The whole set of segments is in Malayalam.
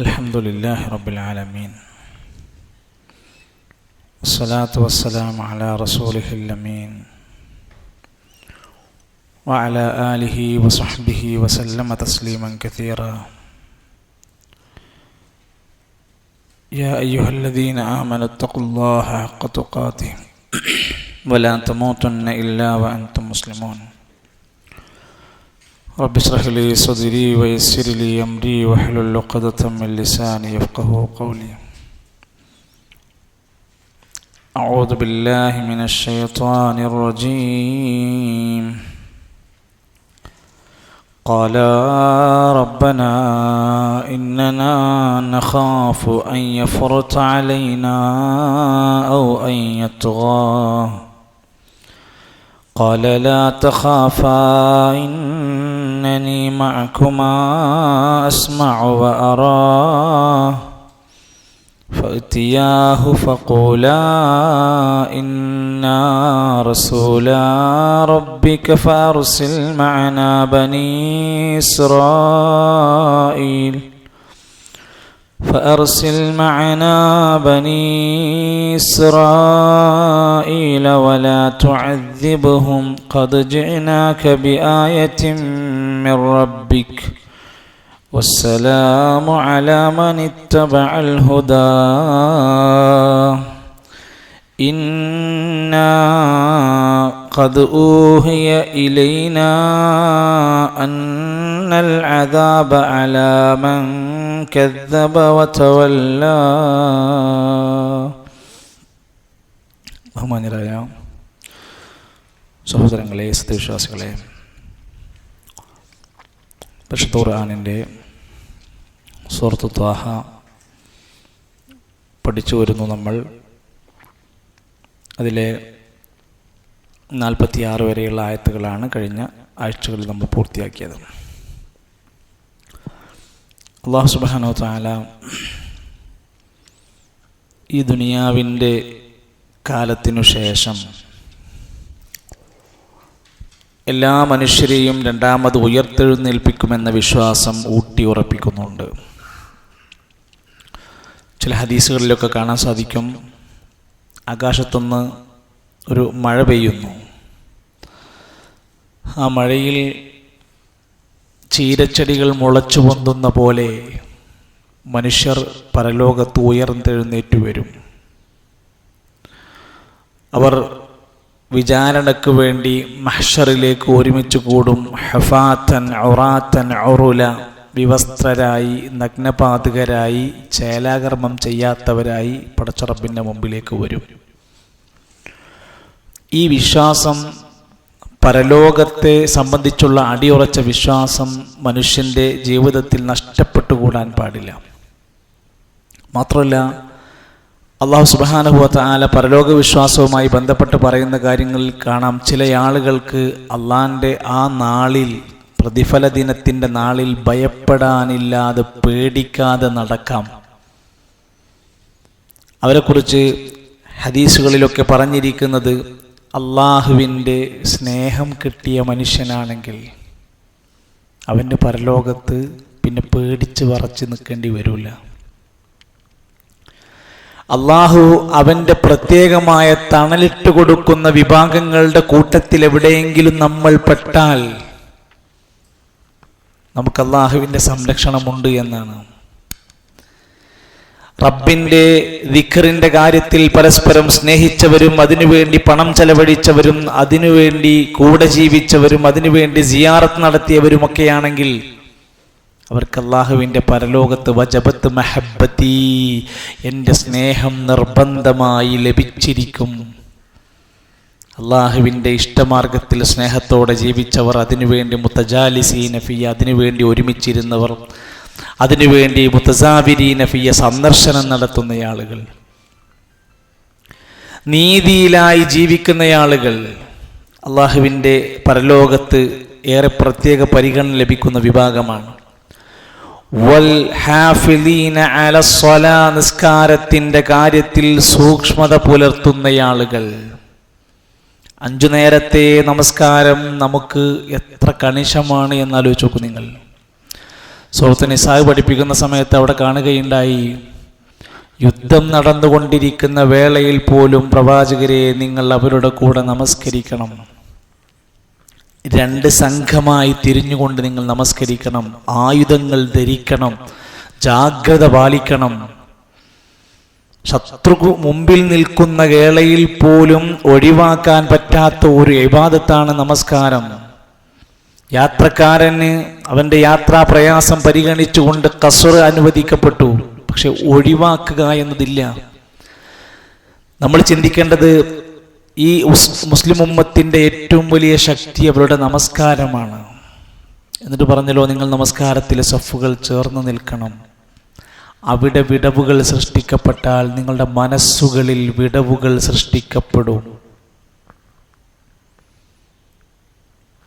الحمد لله رب العالمين والصلاة والسلام على رسوله الأمين وعلى آله وصحبه وسلم تسليما كثيرا. يا أيها الذين آمنوا اتقوا الله حق تقاته ولا تموتن إلا وأنتم مسلمون. رب اشرح لي صدري ويسر لي أمري واحلل عقدة من لساني يفقهوا قولي. أعوذ بالله من الشيطان الرجيم. قال ربنا إننا نخاف أن يفرط علينا أو أن يطغى قال لا تخافا إنني معكما أسمع وأرى فأتياه فقولا إنا رسولا ربك فأرسل معنا بني إسرائيل ولا تعذبهم قد جئناك بآية من ربك والسلام على من اتبع الهدى إنا قد أوحي إلينا أن العذاب على من كذب وتولى. ബഹുമാന്യരായ സഹോദരങ്ങളെ, സത്യവിശ്വാസികളെ, പരിശുദ്ധ ഖുർആനിൻ്റെ സൂറത്ത് ത്വാഹ പഠിച്ചു വരുന്നു നമ്മൾ. അതിലെ 46 വരെയുള്ള ആയത്തുകളാണ് കഴിഞ്ഞ ആഴ്ചകളിൽ നമ്മൾ പൂർത്തിയാക്കിയത്. അല്ലാഹു സുബ്ഹാനഹു വ തആല ഈ ദുനിയാവിൻ്റെ കാലത്തിനു ശേഷം എല്ലാ മനുഷ്യരെയും രണ്ടാമത് ഉയർത്തെഴുന്നേൽപ്പിക്കുമെന്ന വിശ്വാസം ഊട്ടിയുറപ്പിക്കുന്നുണ്ട്. ചില ഹദീസുകളിലൊക്കെ കാണാൻ സാധിക്കും, ആകാശത്തുനിന്ന് ഒരു മഴ പെയ്യുന്നു. ആ മഴയിൽ ചീരച്ചെടികൾ മുളച്ചു പൊന്തുന്ന പോലെ മനുഷ്യർ പരലോകത്ത് ഉയർന്നെഴുന്നേറ്റു വരും. അവർ വിചാരണയ്ക്ക് വേണ്ടി മഹ്ശറിലേക്ക് ഒരുമിച്ച് കൂടും. ഹഫാത്തൻ ഔറാത്തൻ ഔറുല, വിവസ്ത്രരായി, നഗ്നപാതകരായി, ചേലാകർമ്മം ചെയ്യാത്തവരായി പടച്ചറബിൻ്റെ മുമ്പിലേക്ക് വരും. ഈ വിശ്വാസം, പരലോകത്തെ സംബന്ധിച്ചുള്ള അടിയുറച്ച വിശ്വാസം മനുഷ്യൻ്റെ ജീവിതത്തിൽ നഷ്ടപ്പെട്ടുകൂടാൻ പാടില്ല. മാത്രമല്ല, അല്ലാഹു സുബ്ഹാനഹു വ തആല പരലോക വിശ്വാസവുമായി ബന്ധപ്പെട്ട് പറയുന്ന കാര്യങ്ങളിൽ കാണാം, ചില ആളുകൾക്ക് അള്ളാൻ്റെ ആ നാളിൽ, പ്രതിഫല ദിനത്തിൻ്റെ നാളിൽ ഭയപ്പെടാനില്ലാതെ, പേടിക്കാതെ നടക്കാം. അവരെക്കുറിച്ച് ഹദീസുകളിലൊക്കെ പറഞ്ഞിരിക്കുന്നത്, അള്ളാഹുവിൻ്റെ സ്നേഹം കിട്ടിയ മനുഷ്യനാണെങ്കിൽ അവൻ്റെ പരലോകത്ത് പിന്നെ പേടിച്ച് വറച്ച് നിൽക്കേണ്ടി വരില്ല. അള്ളാഹു അവൻ്റെ പ്രത്യേകമായ തണലിട്ട് കൊടുക്കുന്ന വിഭാഗങ്ങളുടെ കൂട്ടത്തിൽ എവിടെയെങ്കിലും നമ്മൾ പെട്ടാൽ നമുക്ക് അള്ളാഹുവിൻ്റെ സംരക്ഷണമുണ്ട് എന്നാണ്. റബ്ബിൻ്റെ ദിക്റിൻ്റെ കാര്യത്തിൽ പരസ്പരം സ്നേഹിച്ചവരും, അതിനുവേണ്ടി പണം ചെലവഴിച്ചവരും, അതിനുവേണ്ടി കൂടെ ജീവിച്ചവരും, അതിനുവേണ്ടി സിയാറത്ത് നടത്തിയവരുമൊക്കെയാണെങ്കിൽ അവർക്ക് അല്ലാഹുവിൻ്റെ പരലോകത്ത് വജബത്ത് മഹബ്ബത്തി, എൻ്റെ സ്നേഹം നിർബന്ധമായി ലഭിച്ചിരിക്കും. അല്ലാഹുവിൻ്റെ ഇഷ്ടമാർഗത്തിൽ സ്നേഹത്തോടെ ജീവിച്ചവർ, അതിനുവേണ്ടി മുത്തജാലിസീന ഫിയ, അതിനുവേണ്ടി ഒരുമിച്ചിരുന്നവർ, അതിനുവേണ്ടി മുത്തസാബിരീന ഫിയ, സന്ദർശനം നടത്തുന്ന ആളുകൾ, നീതിയിലായി ജീവിക്കുന്ന ആളുകൾ അല്ലാഹുവിൻ്റെ പരലോകത്ത് ഏറെ പ്രത്യേക പരിഗണന ലഭിക്കുന്ന വിഭാഗമാണ്. വൽ ഹാഫിളീന അലസ്സലാ, നിസ്കാരത്തിൻ്റെ കാര്യത്തിൽ സൂക്ഷ്മത പുലർത്തുന്ന ആളുകൾ. 5 നേരത്തെ നമസ്കാരം നമുക്ക് എത്ര കണിശമാണ് എന്നാലോചിച്ച് നോക്കൂ നിങ്ങൾ. സൂറത്ത് നിസാ പഠിപ്പിക്കുന്ന സമയത്ത് അവിടെ കാണുകയുണ്ടായി, യുദ്ധം നടന്നുകൊണ്ടിരിക്കുന്ന വേളയിൽ പോലും പ്രവാചകരെ നിങ്ങൾ അവരുടെ കൂടെ നമസ്കരിക്കണം. 2 സംഘമായി തിരിഞ്ഞുകൊണ്ട് നിങ്ങൾ നമസ്കരിക്കണം, ആയുധങ്ങൾ ധരിക്കണം, ജാഗ്രത പാലിക്കണം. ശത്രു മുമ്പിൽ നിൽക്കുന്ന വേളയിൽ പോലും ഒഴിവാക്കാൻ പറ്റാത്ത ഒരു ഇബാദത്താണ് നമസ്കാരം. യാത്രക്കാരന് അവൻ്റെ യാത്രാ പ്രയാസം പരിഗണിച്ചുകൊണ്ട് ഖസ്ർ അനുവദിക്കപ്പെട്ടു, പക്ഷെ ഒഴിവാക്കുക എന്നതില്ല. നമ്മൾ ചിന്തിക്കേണ്ടത് ഈ മുസ്ലിം ഉമ്മത്തിൻ്റെ ഏറ്റവും വലിയ ശക്തി അവരുടെ നമസ്കാരമാണ്. എന്നിട്ട് പറഞ്ഞല്ലോ, നിങ്ങൾ നമസ്കാരത്തിലെ സഫുകൾ ചേർന്ന് നിൽക്കണം. അവിടെ വിടവുകൾ സൃഷ്ടിക്കപ്പെട്ടാൽ നിങ്ങളുടെ മനസ്സുകളിൽ വിടവുകൾ സൃഷ്ടിക്കപ്പെടും.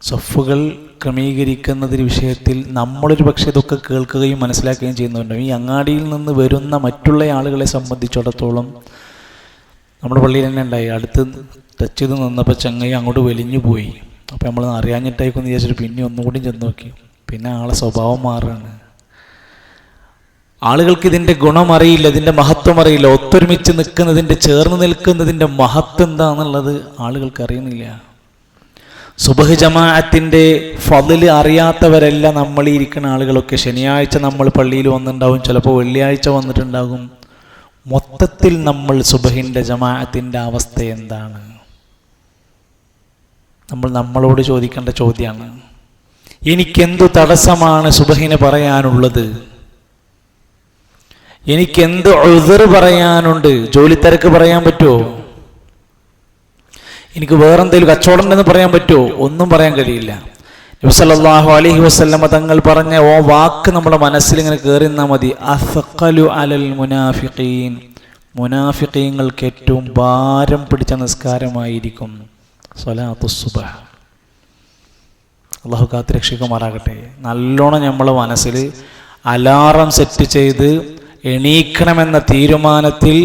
സഫുകൾ ക്രമീകരിക്കുന്നതിന് വിഷയത്തിൽ നമ്മളൊരു പക്ഷേ ഇതൊക്കെ കേൾക്കുകയും മനസ്സിലാക്കുകയും ചെയ്യുന്നുണ്ട്. ഈ അങ്ങാടിയിൽ നിന്ന് വരുന്ന മറ്റുള്ള ആളുകളെ സംബന്ധിച്ചിടത്തോളം നമ്മുടെ പള്ളിയിൽ തന്നെ ഉണ്ടായി, അടുത്ത് ടച്ച് ചെയ്ത് നിന്നപ്പോൾ ചങ്ങായി അങ്ങോട്ട് വലിഞ്ഞു പോയി. അപ്പോൾ നമ്മൾ അറിയാഞ്ഞിട്ടായിക്കൊന്ന് വിചാരിച്ചിട്ട് പിന്നെ ഒന്നുകൂടി ചെന്ന് നോക്കി. പിന്നെ ആളെ സ്വഭാവം മാറുകയാണ്. ആളുകൾക്ക് ഇതിൻ്റെ ഗുണം അറിയില്ല, ഇതിൻ്റെ മഹത്വം അറിയില്ല. ഒത്തൊരുമിച്ച് നിൽക്കുന്നതിൻ്റെ, ചേർന്ന് നിൽക്കുന്നതിൻ്റെ മഹത്വം എന്താണെന്നുള്ളത് ആളുകൾക്ക് അറിയുന്നില്ല. സുബഹ് ജമാഅത്തിൻ്റെ ഫളിൽ അറിയാത്തവരല്ല നമ്മൾ ഈ ഇരിക്കുന്ന ആളുകളൊക്കെ. ശനിയാഴ്ച നമ്മൾ പള്ളിയിൽ വന്നിട്ടുണ്ടാവും, ചിലപ്പോൾ വെള്ളിയാഴ്ച വന്നിട്ടുണ്ടാകും. മൊത്തത്തിൽ നമ്മൾ സുബഹിൻ്റെ ജമാഅത്തിൻ്റെ അവസ്ഥ എന്താണ്? നമ്മളോട് ചോദിക്കേണ്ട ചോദ്യമാണ്. എനിക്കെന്തു തടസ്സമാണ് സുബഹിനെ പറയാനുള്ളത്? എനിക്കെന്ത് ഉദ്ർ പറയാനുണ്ട്? ജോലിത്തിരക്ക് പറയാൻ പറ്റുമോ? എനിക്ക് വേറെന്തെങ്കിലും കച്ചവടം ഉണ്ടെന്ന് പറയാൻ പറ്റുമോ? ഒന്നും പറയാൻ കഴിയില്ല. നബി സല്ലല്ലാഹു അലൈഹി വസല്ലമ തങ്ങൾ പറഞ്ഞ വാക്ക് നമ്മുടെ മനസ്സിലിങ്ങനെ കയറി നിന്നാൽ മതി. അസ്ഖലു അലൽ മുനാഫിഖീൻ, മുനാഫിഖീങ്ങൾക്ക് ഏറ്റവും ഭാരം പിടിച്ച നിസ്കാരമായിരിക്കും സ്വലാത്തുസ് സുബ്ഹ്. അല്ലാഹു കാത്തുരക്ഷിക്കുമാറാകട്ടെ. നല്ലോണം നമ്മളെ മനസ്സിൽ അലാറം സെറ്റ് ചെയ്ത് എണീക്കണമെന്ന തീരുമാനത്തിൽ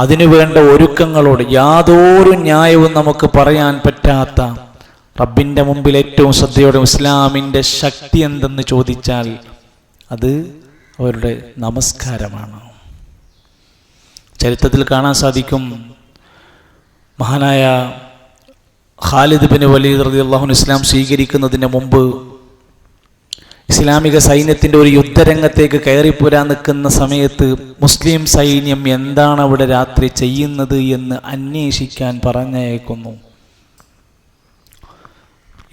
അതിനുവേണ്ട ഒരുക്കങ്ങളോട് യാതൊരു ന്യായവും നമുക്ക് പറയാൻ പറ്റാത്ത റബ്ബിൻ്റെ മുമ്പിൽ ഏറ്റവും ശ്രദ്ധയോടെ ഇസ്ലാമിൻ്റെ ശക്തി എന്തെന്ന് ചോദിച്ചാൽ അത് അവരുടെ നമസ്കാരമാണ്. ചരിത്രത്തിൽ കാണാൻ സാധിക്കും, മഹാനായ ഖാലിദ് ബിൻ വലീദ് റളിയല്ലാഹു അൻഹു ഇസ്ലാം സ്വീകരിക്കുന്നതിന് മുമ്പ് ഇസ്ലാമിക സൈന്യത്തിൻ്റെ ഒരു യുദ്ധരംഗത്തേക്ക് കയറിപ്പോരാൻ നിൽക്കുന്ന സമയത്ത് മുസ്ലിം സൈന്യം എന്താണ് അവിടെ രാത്രി ചെയ്യുന്നത് എന്ന് അന്വേഷിക്കാൻ പറഞ്ഞയക്കുന്നു.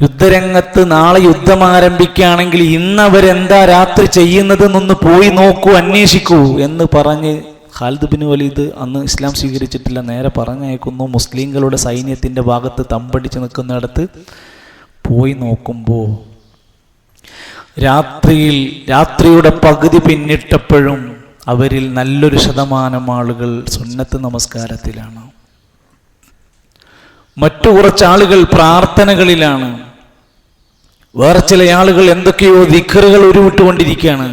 യുദ്ധരംഗത്ത് നാളെ യുദ്ധം ആരംഭിക്കുകയാണെങ്കിൽ ഇന്ന് അവരെന്താ രാത്രി ചെയ്യുന്നതെന്നൊന്ന് പോയി നോക്കൂ, അന്വേഷിക്കൂ എന്ന് പറഞ്ഞ് ഖാലിദ് ബിൻ വലീദ് അന്ന് ഇസ്ലാം സ്വീകരിച്ചിട്ടില്ല, നേരെ പറഞ്ഞയക്കുന്നു. മുസ്ലിങ്ങളുടെ സൈന്യത്തിൻ്റെ ഭാഗത്ത് തമ്പടിച്ച് നിൽക്കുന്നിടത്ത് പോയി നോക്കുമ്പോൾ രാത്രിയുടെ പകുതി പിന്നിട്ടപ്പോഴും അവരിൽ നല്ലൊരു ശതമാനം ആളുകൾ സുന്നത്ത് നമസ്കാരത്തിലാണ്. മറ്റു കുറച്ച് ആളുകൾ പ്രാർത്ഥനകളിലാണ്. വേറെ ചില ആളുകൾ എന്തൊക്കെയോ ദിക്റുകൾ ഉരുവിട്ടുകൊണ്ടിരിക്കുകയാണ്.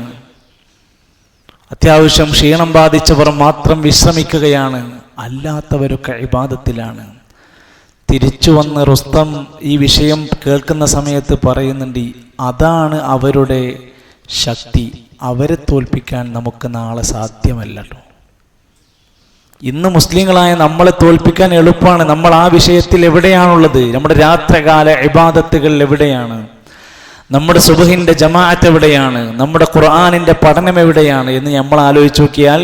അത്യാവശ്യം ക്ഷീണം ബാധിച്ചവർ മാത്രം വിശ്രമിക്കുകയാണ്, അല്ലാത്തവരൊക്കെ ഇബാദത്തിലാണ്. തിരിച്ചു വന്ന് റുസ്തം ഈ വിഷയം കേൾക്കുന്ന സമയത്ത് പറയുന്നുണ്ട്, അതാണ് അവരുടെ ശക്തി. അവരെ തോൽപ്പിക്കാൻ നമുക്ക് നാളെ സാധ്യമല്ലോ. ഇന്ന് മുസ്ലിങ്ങളായ നമ്മളെ തോൽപ്പിക്കാൻ എളുപ്പമാണ്. നമ്മൾ ആ വിഷയത്തിൽ എവിടെയാണുള്ളത്? നമ്മുടെ രാത്രികാല ഇബാദത്തുകൾ എവിടെയാണ്? നമ്മുടെ സുബഹിൻ്റെ ജമാഅത്ത് എവിടെയാണ്? നമ്മുടെ ഖുർആനിൻ്റെ പഠനം എവിടെയാണ് എന്ന് നമ്മൾ ആലോചിച്ച് നോക്കിയാൽ,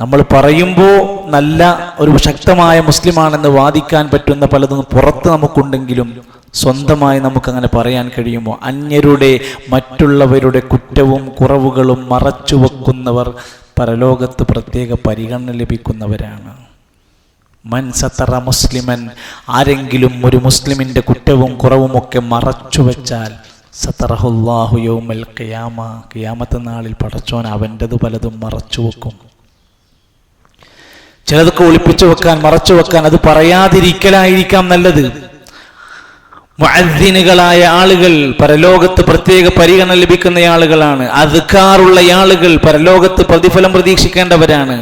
നമ്മൾ പറയുമ്പോൾ നല്ല ഒരു ശക്തമായ മുസ്ലിമാണെന്ന് വാദിക്കാൻ പറ്റുന്ന പലതും പുറത്ത് നമുക്കുണ്ടെങ്കിലും സ്വന്തമായി നമുക്കങ്ങനെ പറയാൻ കഴിയുമോ? അന്യരുടെ, മറ്റുള്ളവരുടെ കുറ്റവും കുറവുകളും മറച്ചു വെക്കുന്നവർ പരലോകത്ത് പ്രത്യേക പരിഗണന ലഭിക്കുന്നവരാണ്. മൻ സത്തറ മുസ്ലിമൻ, ആരെങ്കിലും ഒരു മുസ്ലിമിൻ്റെ കുറ്റവും കുറവുമൊക്കെ മറച്ചു വെച്ചാൽ സത്തറഹുല്ലാഹു യൗമൽ ഖിയാമ, ഖിയാമത്ത് നാളിൽ പടച്ചോൻ അവൻ്റെത് പലതും മറച്ചു വെക്കും. ചിലതൊക്കെ ഒളിപ്പിച്ചു വെക്കാൻ, മറച്ചു വെക്കാൻ, അത് പറയാതിരിക്കലായിരിക്കാം നല്ലത്. മുഅദ്ദിനുകളായ ആളുകൾ പരലോകത്ത് പ്രത്യേക പരിഗണന ലഭിക്കുന്ന ആളുകളാണ്. അദ്കാറുള്ള ആളുകൾ പരലോകത്ത് പ്രതിഫലം പ്രതീക്ഷിക്കേണ്ടവരാണ്.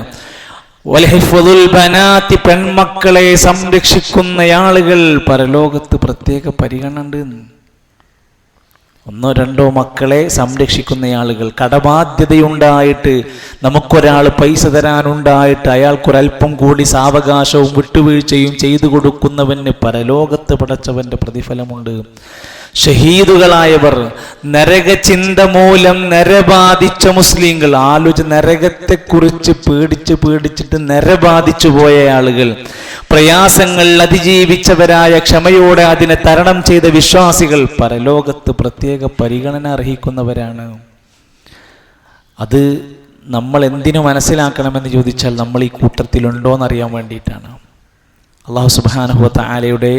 വൽഹിഫ്ദുൽ ബനാത്തി, പെൺമക്കളെ സംരക്ഷിക്കുന്ന ആളുകൾ പരലോകത്ത് പ്രത്യേക പരിഗണന ഉണ്ട്. ഒന്നോ രണ്ടോ മക്കളെ സംരക്ഷിക്കുന്ന ആളുകൾ, കടബാധ്യതയുണ്ടായിട്ട് നമുക്കൊരാൾ പൈസ തരാനുണ്ടായിട്ട് അയാൾക്കൊരൽപ്പം കൂടി സാവകാശവും വിട്ടുവീഴ്ചയും ചെയ്തു കൊടുക്കുന്നവന് പരലോകത്ത് പടച്ചവന്റെ പ്രതിഫലമുണ്ട്. ഷഹീദുകളായവർ, നരകചിന്ത മൂലം നരബാധിച്ച മുസ്ലിങ്ങൾ, നരകത്തെക്കുറിച്ച് പേടിച്ചിട്ട് നരബാധിച്ചു പോയ ആളുകൾ, പ്രയാസങ്ങൾ അതിജീവിച്ചവരായ, ക്ഷമയോടെ അതിനെ തരണം ചെയ്ത വിശ്വാസികൾ പരലോകത്ത് പ്രത്യേക പരിഗണന അർഹിക്കുന്നവരാണ്. അത് നമ്മൾ എന്തിനു മനസ്സിലാക്കണമെന്ന് ചോദിച്ചാൽ നമ്മൾ ഈ കൂട്ടത്തിലുണ്ടോയെന്നറിയാൻ വേണ്ടിയിട്ടാണ്. അല്ലാഹു സുബ്ഹാനഹു വ തആലയുടെ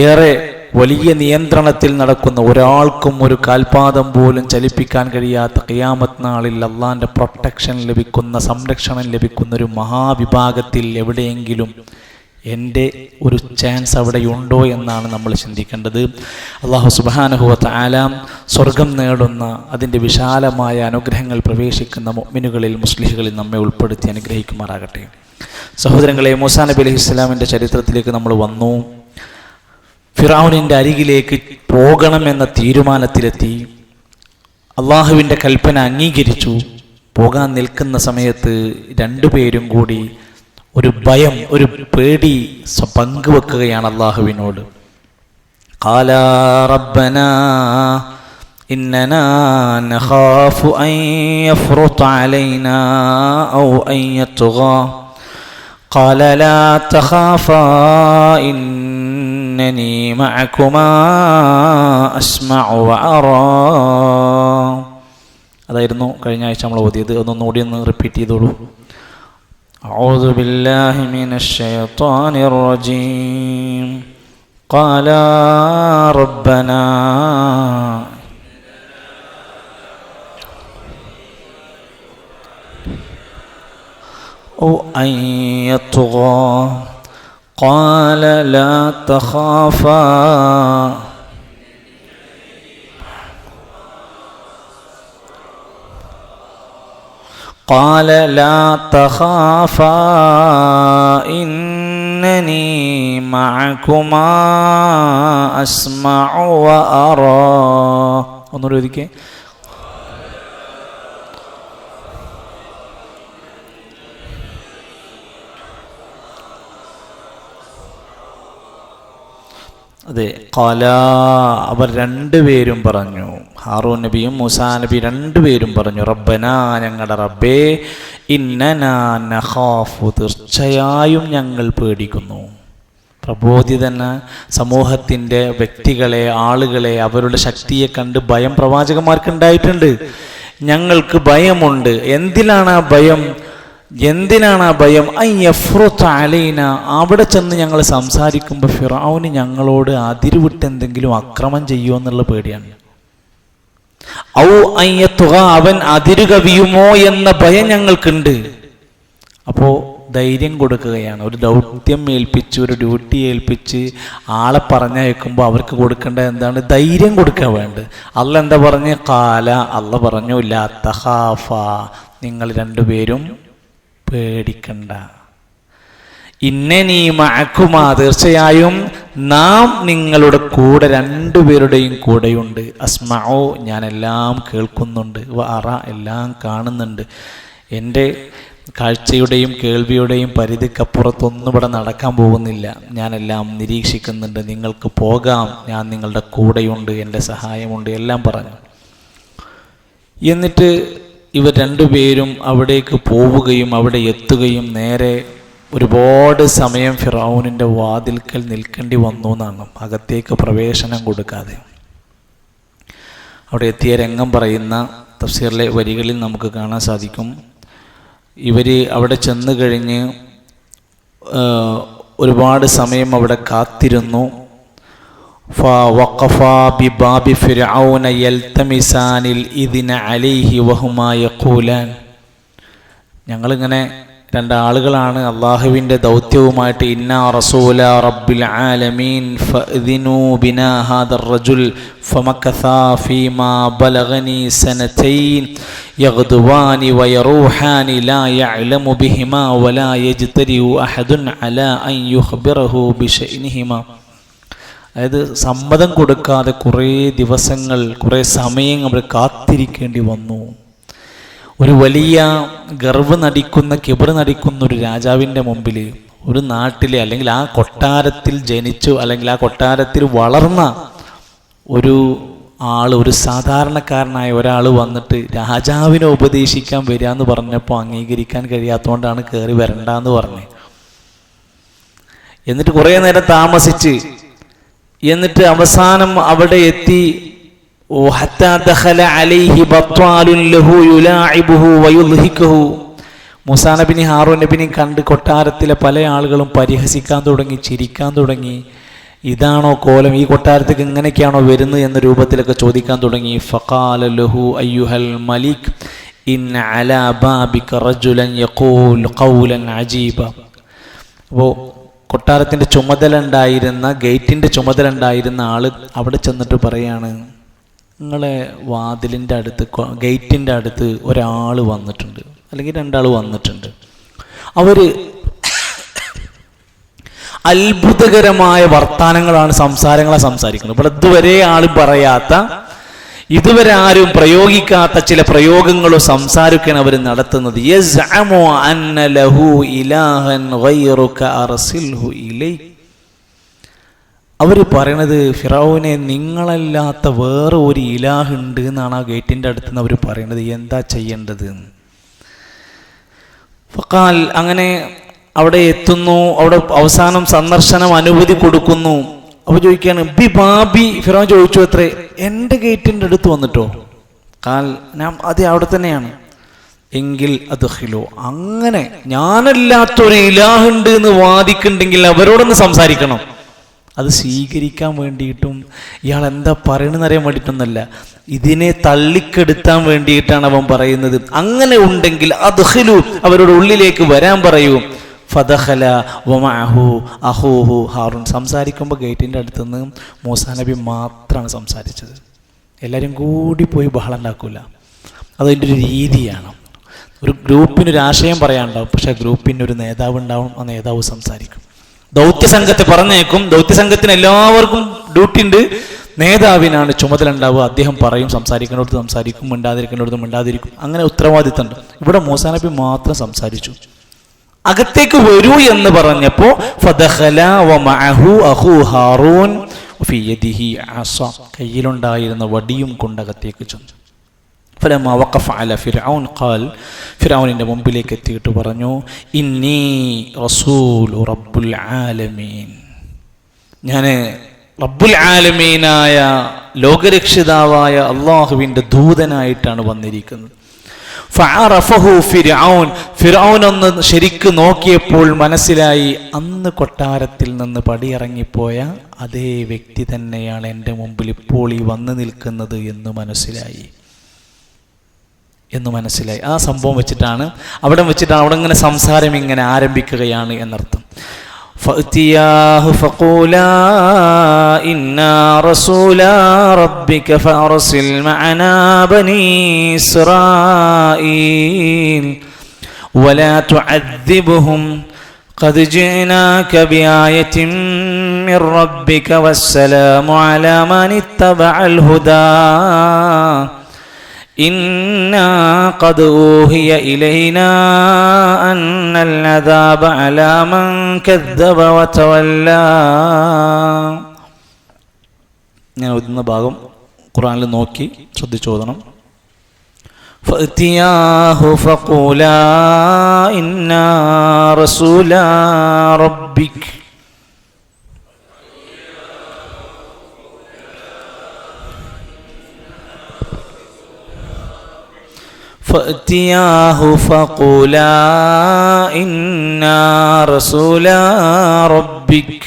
ഏറെ വലിയ നിയന്ത്രണത്തിൽ നടക്കുന്ന, ഒരാൾക്കും ഒരു കാൽപാദം പോലും ചലിപ്പിക്കാൻ കഴിയാത്ത ഖിയാമത്ത് നാളിൽ അള്ളാഹിൻ്റെ പ്രൊട്ടക്ഷൻ ലഭിക്കുന്ന, സംരക്ഷണം ലഭിക്കുന്ന ഒരു മഹാവിഭാഗത്തിൽ എവിടെയെങ്കിലും എൻ്റെ ഒരു ചാൻസ് അവിടെയുണ്ടോ എന്നാണ് നമ്മൾ ചിന്തിക്കേണ്ടത്. അല്ലാഹു സുബ്ഹാനഹു വ തആല സ്വർഗം നേടുന്ന, അതിൻ്റെ വിശാലമായ അനുഗ്രഹങ്ങൾ പ്രവേശിക്കുന്ന മുഅ്മിനുകളിൽ, മുസ്ലിഹുകളിൽ നമ്മെ ഉൾപ്പെടുത്തി അനുഗ്രഹിക്കുമാറാകട്ടെ. സഹോദരങ്ങളെ, മൂസാ നബി അലൈഹിസ്സലാമിൻ്റെ ചരിത്രത്തിലേക്ക് നമ്മൾ വന്നു. ഫിറഔനിൻ്റെ അരികിലേക്ക് പോകണമെന്ന തീരുമാനത്തിലെത്തി. അള്ളാഹുവിൻ്റെ കൽപ്പന അംഗീകരിച്ചു. പോകാൻ നിൽക്കുന്ന സമയത്ത് രണ്ടുപേരും കൂടി ഒരു ഭയം, ഒരു പേടി പങ്കുവെക്കുകയാണ് അള്ളാഹുവിനോട്. ഖാലാ റബ്ബനാ ഇന്നനാ നഖാഫു അൻ യഫ്റുത അലൈനാ ഔ അൻ യത്ഗാ ഖാല ലാ തഖാഫാ ഇന്നനീ മഅകുമാ അസ്മഉ വഅറാ. അതായിരുന്നു കഴിഞ്ഞ ആഴ്ച നമ്മൾ ഓതിയത്. ഒന്നുകൂടി ഒന്ന് റിപ്പീറ്റ് ചെയ്തോളൂ. അഊദു ബില്ലാഹി മിനശ് ശൈത്വാനിർ റജീം. ഖാല റബ്ബനാ ഔ അൻ യത്ഗാ ഖാല ലാ തഖാഫാ قال لا تخافا إنني معكما أسمع وأرى. ഒന്നുകൂടി ഒതുക്കേ. അതെ, ഖാല, അവർ രണ്ടുപേരും പറഞ്ഞു, ഹാറൂൻ നബിയും മൂസാ നബി രണ്ടുപേരും പറഞ്ഞു, റബ്ബനാ, ഞങ്ങളുടെ റബ്ബേ, ഇന്നനാ നഖാഫു, തീർച്ചയായും ഞങ്ങൾ പേടിക്കുന്നു. പ്രബോധിതന സമൂഹത്തിൻ്റെ വ്യക്തികളെ, ആളുകളെ, അവരുടെ ശക്തിയെ കണ്ട് ഭയം പ്രവാചകന്മാർക്കുണ്ടായിട്ടുണ്ട്. ഞങ്ങൾക്ക് ഭയമുണ്ട്. എന്തിനാണ് ആ ഭയം? യഫ്റുത അലൈന, അവിടെ ചെന്ന് ഞങ്ങൾ സംസാരിക്കുമ്പോൾ ഫിറഔന് ഞങ്ങളോട് അതിരുവിട്ട് എന്തെങ്കിലും അക്രമം ചെയ്യുമോ എന്നുള്ള പേടിയാണ്. ഔ അൻ യത്ഗ, അവൻ അതിരുകവിയുമോ എന്ന ഭയം ഞങ്ങൾക്കുണ്ട്. അപ്പോൾ ധൈര്യം കൊടുക്കുകയാണ്. ഒരു ദൗത്യം ഏൽപ്പിച്ച്, ഒരു ഡ്യൂട്ടി ഏൽപ്പിച്ച് ആളെ പറഞ്ഞയക്കുമ്പോൾ അവർക്ക് കൊടുക്കേണ്ടത് എന്താണ്? ധൈര്യം കൊടുക്കുക വേണ്ടത്. അല്ല എന്താ പറഞ്ഞ്? ഖാല, അല്ല പറഞ്ഞു, ലാ തഖാഫ, നിങ്ങൾ രണ്ടുപേരും പേടിക്കണ്ട. ഇന്നനീ മഅകുമാ, തീർച്ചയായും നാം നിങ്ങളുടെ കൂടെ, രണ്ടുപേരുടെയും കൂടെയുണ്ട്. അസ്മഉ, ഞാനെല്ലാം കേൾക്കുന്നുണ്ട്. വഅറ, എല്ലാം കാണുന്നുണ്ട്. എൻ്റെ കാഴ്ചയുടെയും കേൾവിയുടെയും പരിധിക്കപ്പുറത്തൊന്നും ഇവിടെ നടക്കാൻ പോകുന്നില്ല. ഞാനെല്ലാം നിരീക്ഷിക്കുന്നുണ്ട്. നിങ്ങൾക്ക് പോകാം, ഞാൻ നിങ്ങളുടെ കൂടെയുണ്ട്, എൻ്റെ സഹായമുണ്ട്, എല്ലാം പറഞ്ഞു. എന്നിട്ട് ഇവർ രണ്ടുപേരും അവിടേക്ക് പോവുകയും അവിടെ എത്തുകയും നേരെ ഒരുപാട് സമയം ഫിറഔനിൻ്റെ വാതിൽക്കൽ നിൽക്കേണ്ടി വന്നു എന്നാണ്, അകത്തേക്ക് പ്രവേശനം കൊടുക്കാതെ. അവിടെ എത്തിയ രംഗം പറയുന്ന തഫ്സീറിലെ വരികളിൽ നമുക്ക് കാണാൻ സാധിക്കും. ഇവർ അവിടെ ചെന്ന് കഴിഞ്ഞ് ഒരുപാട് സമയം അവിടെ കാത്തിരുന്നു. فوقفا بباب فرعون يلتمسان الإذن عليه وهما يقولان. ഞങ്ങളിങ്ങനെ രണ്ടാളുകളാണ് അള്ളാഹുവിൻ്റെ ദൗത്യവുമായിട്ട്, ഇന്നാ റസൂല റബ്ബിൽ ആലമീൻ ഫഅ്ദിനൂ ബിനാ ഹാദർ റജുൽ ഫമക്കഥാ ഫീമാ ബലഗനി സനതൈൻ യഗ്ദുവാനി വയറൂഹാനി ലാ യഅലമു ബിഹിമാ വലാ യജ്തരിഉ അഹദുൻ അലാ അൻ യുഖ്ബിറഹു ബിശഅനിഹിമാ. അതായത് സമ്മതം കൊടുക്കാതെ കുറേ ദിവസങ്ങൾ, കുറേ സമയം അവർ കാത്തിരിക്കേണ്ടി വന്നു. ഒരു വലിയ ഗർവ് നടിക്കുന്ന, കിബർ നടിക്കുന്ന ഒരു രാജാവിൻ്റെ മുമ്പിൽ ഒരു നാട്ടിലെ, അല്ലെങ്കിൽ ആ കൊട്ടാരത്തിൽ ജനിച്ചു അല്ലെങ്കിൽ ആ കൊട്ടാരത്തിൽ വളർന്ന ഒരു ആൾ, ഒരു സാധാരണക്കാരനായ ഒരാൾ വന്നിട്ട് രാജാവിനെ ഉപദേശിക്കാൻ വരിക എന്ന് പറഞ്ഞപ്പോൾ അംഗീകരിക്കാൻ കഴിയാത്തതുകൊണ്ടാണ് കയറി വരണ്ടെന്ന് പറഞ്ഞത്. എന്നിട്ട് കുറേ നേരം താമസിച്ച്, എന്നിട്ട് അവസാനം അവിടെ എത്തി. മൂസാ നബിനെയും ഹാറൂൻ നബിനെയും കണ്ട് കൊട്ടാരത്തിലെ പല ആളുകളും പരിഹസിക്കാൻ തുടങ്ങി, ചിരിക്കാൻ തുടങ്ങി. ഇതാണോ കോലം, ഈ കൊട്ടാരത്തേക്ക് ഇങ്ങനെയൊക്കെയാണോ വരുന്നത് എന്ന രൂപത്തിലൊക്കെ ചോദിക്കാൻ തുടങ്ങി. ഫഖാല ലഹു അയ്യുഹൽ മലിക് ഇന്ന അലാ ബാബിക റജുലൻ യഖൂൽ ഖൗലൻ അജീബ. അപ്പോൾ കൊട്ടാരത്തിൻ്റെ ചുമതല ഉണ്ടായിരുന്ന, ഗേറ്റിൻ്റെ ചുമതല ഉണ്ടായിരുന്ന ആൾ അവിടെ ചെന്നിട്ട് പറയാണ്, നിങ്ങളെ വാതിലിൻ്റെ അടുത്ത്, ഗേറ്റിൻ്റെ അടുത്ത് ഒരാൾ വന്നിട്ടുണ്ട്, അല്ലെങ്കിൽ രണ്ടാൾ വന്നിട്ടുണ്ട്. അവർ അത്ഭുതകരമായ വർത്താനങ്ങളാണ്, സംസാരങ്ങളാണ് സംസാരിക്കുന്നത്. ഇവിടെ ഇതുവരെ ആൾ പറയാത്ത, ഇതുവരെ ആരും പ്രയോഗിക്കാത്ത ചില പ്രയോഗങ്ങളോ സംസാരമൊക്കെയാണ് അവർ നടത്തുന്നത്. യസ്അമു അന്ന ലഹു ഇലാഹൻ ഗൈറുക അർസിൽഹു ഇലൈക്. അവർ പറയണത്, ഫിറഔനെ നിങ്ങളല്ലാത്ത വേറെ ഒരു ഇലാഹ് ഉണ്ട് എന്നാണ് ആ ഗേറ്റിൻ്റെ അടുത്ത് നിന്ന് അവർ പറയണത്. എന്താ ചെയ്യേണ്ടത്? ഫഖാൽ, അങ്ങനെ അവിടെ എത്തുന്നു. അവിടെ അവസാനം സന്ദർശനം അനുമതി കൊടുക്കുന്നു. അപ്പോൾ ചോദിക്കുകയാണ്, ബി ബാബി. ഫിറഔൻ ചോദിച്ചു, അത്രേ, എൻ്റെ ഗേറ്റിൻ്റെ അടുത്ത് വന്നിട്ടോ? കാൽ, ഞാൻ അതെ അവിടെ തന്നെയാണ്. എങ്കിൽ അദ്ഖിലു, അങ്ങനെ ഞാനല്ലാത്തൊരു ഇലാഹുണ്ട് എന്ന് വാദിക്കുന്നുണ്ടെങ്കിൽ അവരോടൊന്ന് സംസാരിക്കണം. അത് സ്വീകരിക്കാൻ വേണ്ടിയിട്ടും ഇയാൾ എന്താ പറയണമെന്ന് അറിയാൻ വേണ്ടിയിട്ടൊന്നല്ല, ഇതിനെ തള്ളിക്കെടുത്താൻ വേണ്ടിയിട്ടാണ് അവൻ പറയുന്നത്. അങ്ങനെ ഉണ്ടെങ്കിൽ അദ്ഖിലു, അവരുടെ ഉള്ളിലേക്ക് വരാൻ പറയൂ. ഫദഖല വമഅഹു അഖൂഹു ഹാറൂൻ. സംസാരിക്കുമ്പോൾ ഗേറ്റിൻ്റെ അടുത്തുനിന്ന് മൂസാ നബി മാത്രമാണ് സംസാരിച്ചത്. എല്ലാവരും കൂടി പോയി ബഹളം ഉണ്ടാക്കില്ല. അതിൻ്റെ ഒരു രീതിയാണ്. ഒരു ഗ്രൂപ്പിനൊരു ആശയം പറയാനുണ്ടാവും, പക്ഷേ ഗ്രൂപ്പിന് ഒരു നേതാവ് ഉണ്ടാവും. ആ നേതാവ് സംസാരിക്കും. ദൗത്യസംഘത്തെ പറഞ്ഞേക്കും. ദൗത്യസംഘത്തിന് എല്ലാവർക്കും ഡ്യൂട്ടി ഉണ്ട്. നേതാവിനാണ് ചുമതല ഉണ്ടാവുക. അദ്ദേഹം പറയും, സംസാരിക്കേണ്ടടുത്ത് സംസാരിക്കും, മിണ്ടാതിരിക്കേണ്ടടുത്ത് മിണ്ടാതിരിക്കും. അങ്ങനെ ഉത്തരവാദിത്തമുണ്ട്. ഇവിടെ മൂസാ നബി മാത്രം സംസാരിച്ചു. അകത്തേക്ക് വരൂ എന്ന് പറഞ്ഞപ്പോൾ ഫദഖല വമഅഹു അഖൂ ഹാറൂൻ ഫീ യദിഹി അസ, കയ്യിലുണ്ടായിരുന്ന വടിയും കൊണ്ടകത്തേക്ക് ചെന്നു. ഫലമാ വഖഫ അല ഫിർഔൻ ഖാൽ, ഫിർഔനിൻ്റെ മുമ്പിലേക്ക് എത്തിയിട്ട് പറഞ്ഞു, ഇന്നി റസൂലു റബ്ബുൽ ആലമീൻ, ഞാൻ റബ്ബുൽ ആലമീനായ ലോകരക്ഷിതാവായ അള്ളാഹുവിൻ്റെ ദൂതനായിട്ടാണ് വന്നിരിക്കുന്നത്. ഫഅറഫഹു ഫിർഔൻ, ഫിർഔൻ ഒന്ന് ശരിക്ക് നോക്കിയപ്പോൾ മനസ്സിലായി, അന്ന് കൊട്ടാരത്തിൽ നിന്ന് പടിയിറങ്ങിപ്പോയ അതേ വ്യക്തി തന്നെയാണ് എൻ്റെ മുമ്പിൽ ഇപ്പോൾ ഈ വന്നു നിൽക്കുന്നത് എന്ന് മനസ്സിലായി. ആ സംഭവം വെച്ചിട്ടാണ് അവിടെ ഇങ്ങനെ സംസാരം ഇങ്ങനെ ആരംഭിക്കുകയാണ് എന്നർത്ഥം. فأتياه فقولا إنا رسولا ربك فأرسل معنا بني إسرائيل ولا تعذبهم قد جئناك بآية من ربك والسلام على من اتبع الهدى إنا قد أوحي إلينا أن العذاب على من كذب وتولى. ഞാൻ ഓതുന്ന ഭാഗം ഖുർആനിൽ നോക്കി ശ്രദ്ധിച്ചോദണം. فأتياه فقولا إنا رسولا ربك فأتياه فقولا إنا رسولا ربك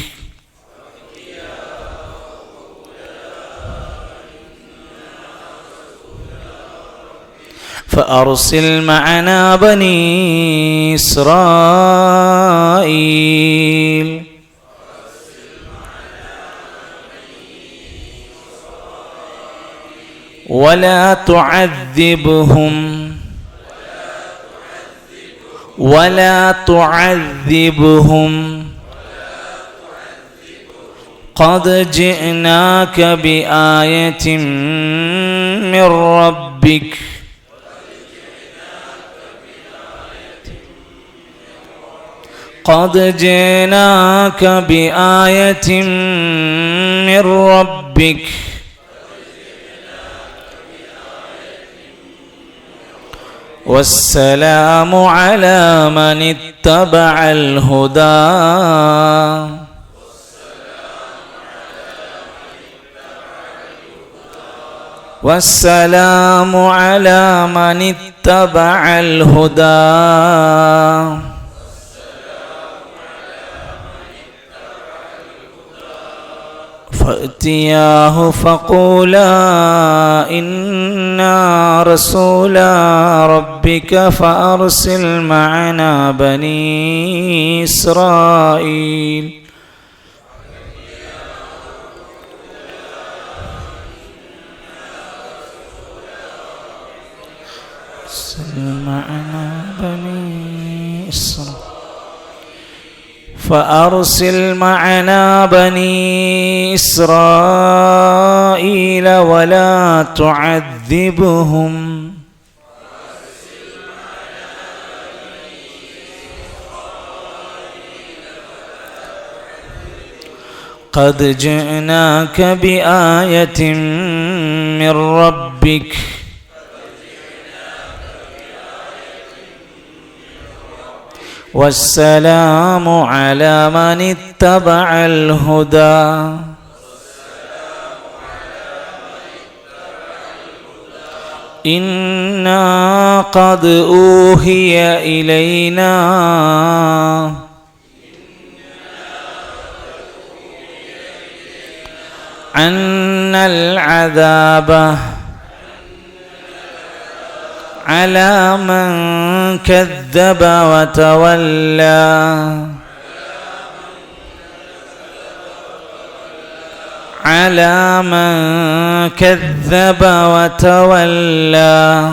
فأرسل معنا بني إسرائيل ولا تعذبهم قد جئناك بآية من ربك قد جئناك بآية من ربك والسلام على من اتبع الهدى والسلام على من اتبع الهدى فأتياه فقولا إنا رسولا ربك فأرسل معنا بني إسرائيل فأرسل معنا بني إسرائيل ولا تعذبهم قد جئناك بآية من ربك والسلام على من اتبع الهدى إنا قد أوحي إلينا أن العذاب على من كذب وتولى على من كذب وتولى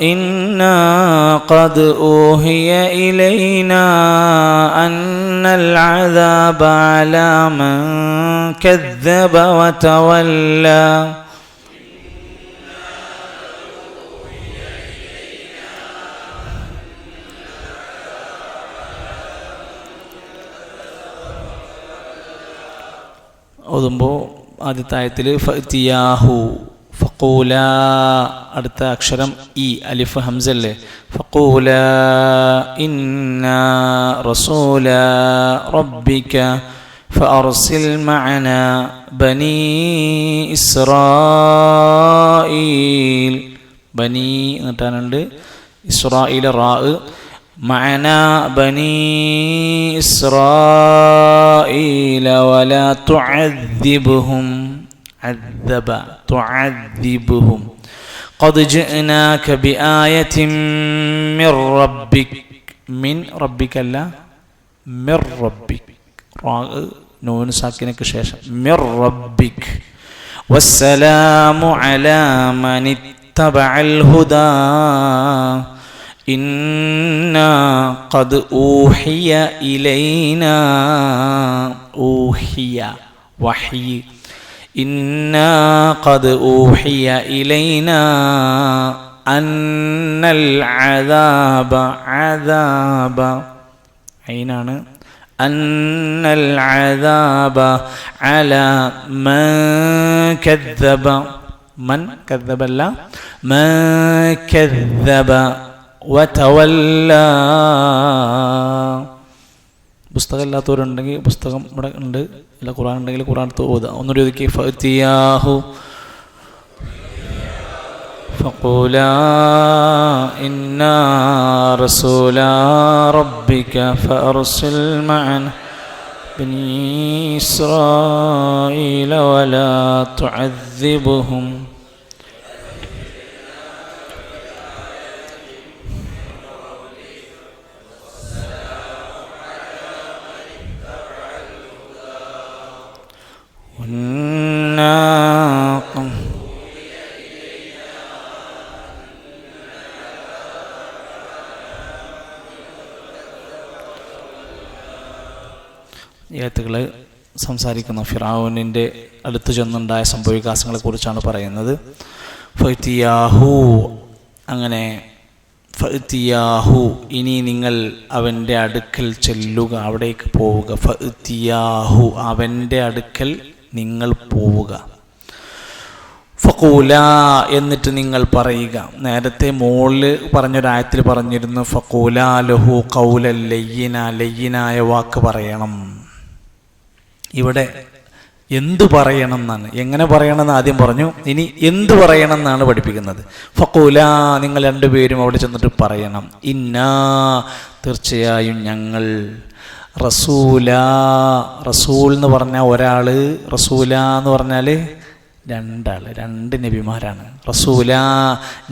إنا قد أوحي إلينا أن العذاب على من كذب وتولى ഓതുമ്പോൾ ആദ്യത്തെ ആയത്തിൽ ഫഅ്തിയാഹു ഫഖൂല അടുത്ത അക്ഷരം ഇ അലിഫ് ഹംസ അല്ലേ ഫഖൂല ഇന്നാ റസൂല റബ്ബിക ഫഅർസിൽ മഅനാ ബനീ ഇസ്രായീൽ ബനീ എന്നിട്ടാനുണ്ട് ഇസ്രായീൽ റാ മഅനാ ബനീ ഇസ്രായീല വലാ തുഅദ്ദിബ്ഹും عذب تعذبهم قد جئناك بآية من ربك من ربك لا من ربك نون ساكنة كشاشة من ربك والسلام على من اتبع الهدى إنا قد أوحي إلينا أوحي وحي إنا قد أوحي إلينا أن العذاب عذاب عينان أن العذاب على من كذب من كذب الله من كذب وتولى പുസ്തകം ഇല്ലാത്തവരുണ്ടെങ്കിൽ പുസ്തകം ഇവിടെ ഉണ്ട്, അല്ല ഖുർആൻ ഉണ്ടെങ്കിൽ ഖുർആൻ എടുത്ത് ഓതുക. ഒന്നുകൂടി ഒതുക്കി ഫഅ്തിയാഹു ഫഖൂലാ ഇന്നാ റസൂലാ റബ്ബിക ഫഅർസിൽ മഅനാ ബനീ ഇസ്രായീല വലാ തുഅദ്ദിബ്ഹും ഈ ആയത്തുകൾ സംസാരിക്കുന്ന ഫിറഔനിൻ്റെ അടുത്ത് ചെന്നുണ്ടായ സംഭവവികാസങ്ങളെ കുറിച്ചാണ് പറയുന്നത്. ഫഅ്തിയാഹു, അങ്ങനെ ഫഅ്തിയാഹു, ഇനി നിങ്ങൾ അവൻ്റെ അടുക്കൽ ചെല്ലുക, അവിടേക്ക് പോവുക. ഫഅ്തിയാഹു, അവൻ്റെ അടുക്കൽ നിങ്ങൾ പോവുക. ഫഖൂല, എന്നിട്ട് നിങ്ങൾ പറയുക. നേരത്തെ മോളിൽ പറഞ്ഞൊരായത്തിൽ പറഞ്ഞിരുന്നു ഫഖൂല ലഹു ഖൗലൻ ലയ്യിന, ലയ്യിനായ വാക്ക് പറയണം. ഇവിടെ എന്തു പറയണം എന്നാണ്, എങ്ങനെ പറയണം എന്ന് ആദ്യം പറഞ്ഞു, ഇനി എന്തു പറയണം എന്നാണ് പഠിപ്പിക്കുന്നത്. ഫഖൂല, നിങ്ങൾ രണ്ടുപേരും അവിടെ ചെന്നിട്ട് പറയണം. ഇന്നാ, തീർച്ചയായും ഞങ്ങൾ, റസൂല, റസൂൽ എന്ന് പറഞ്ഞാൽ ഒരാൾ, റസൂല എന്ന് പറഞ്ഞാൽ രണ്ടാൾ, രണ്ട് നബിമാരാണ്. റസൂല,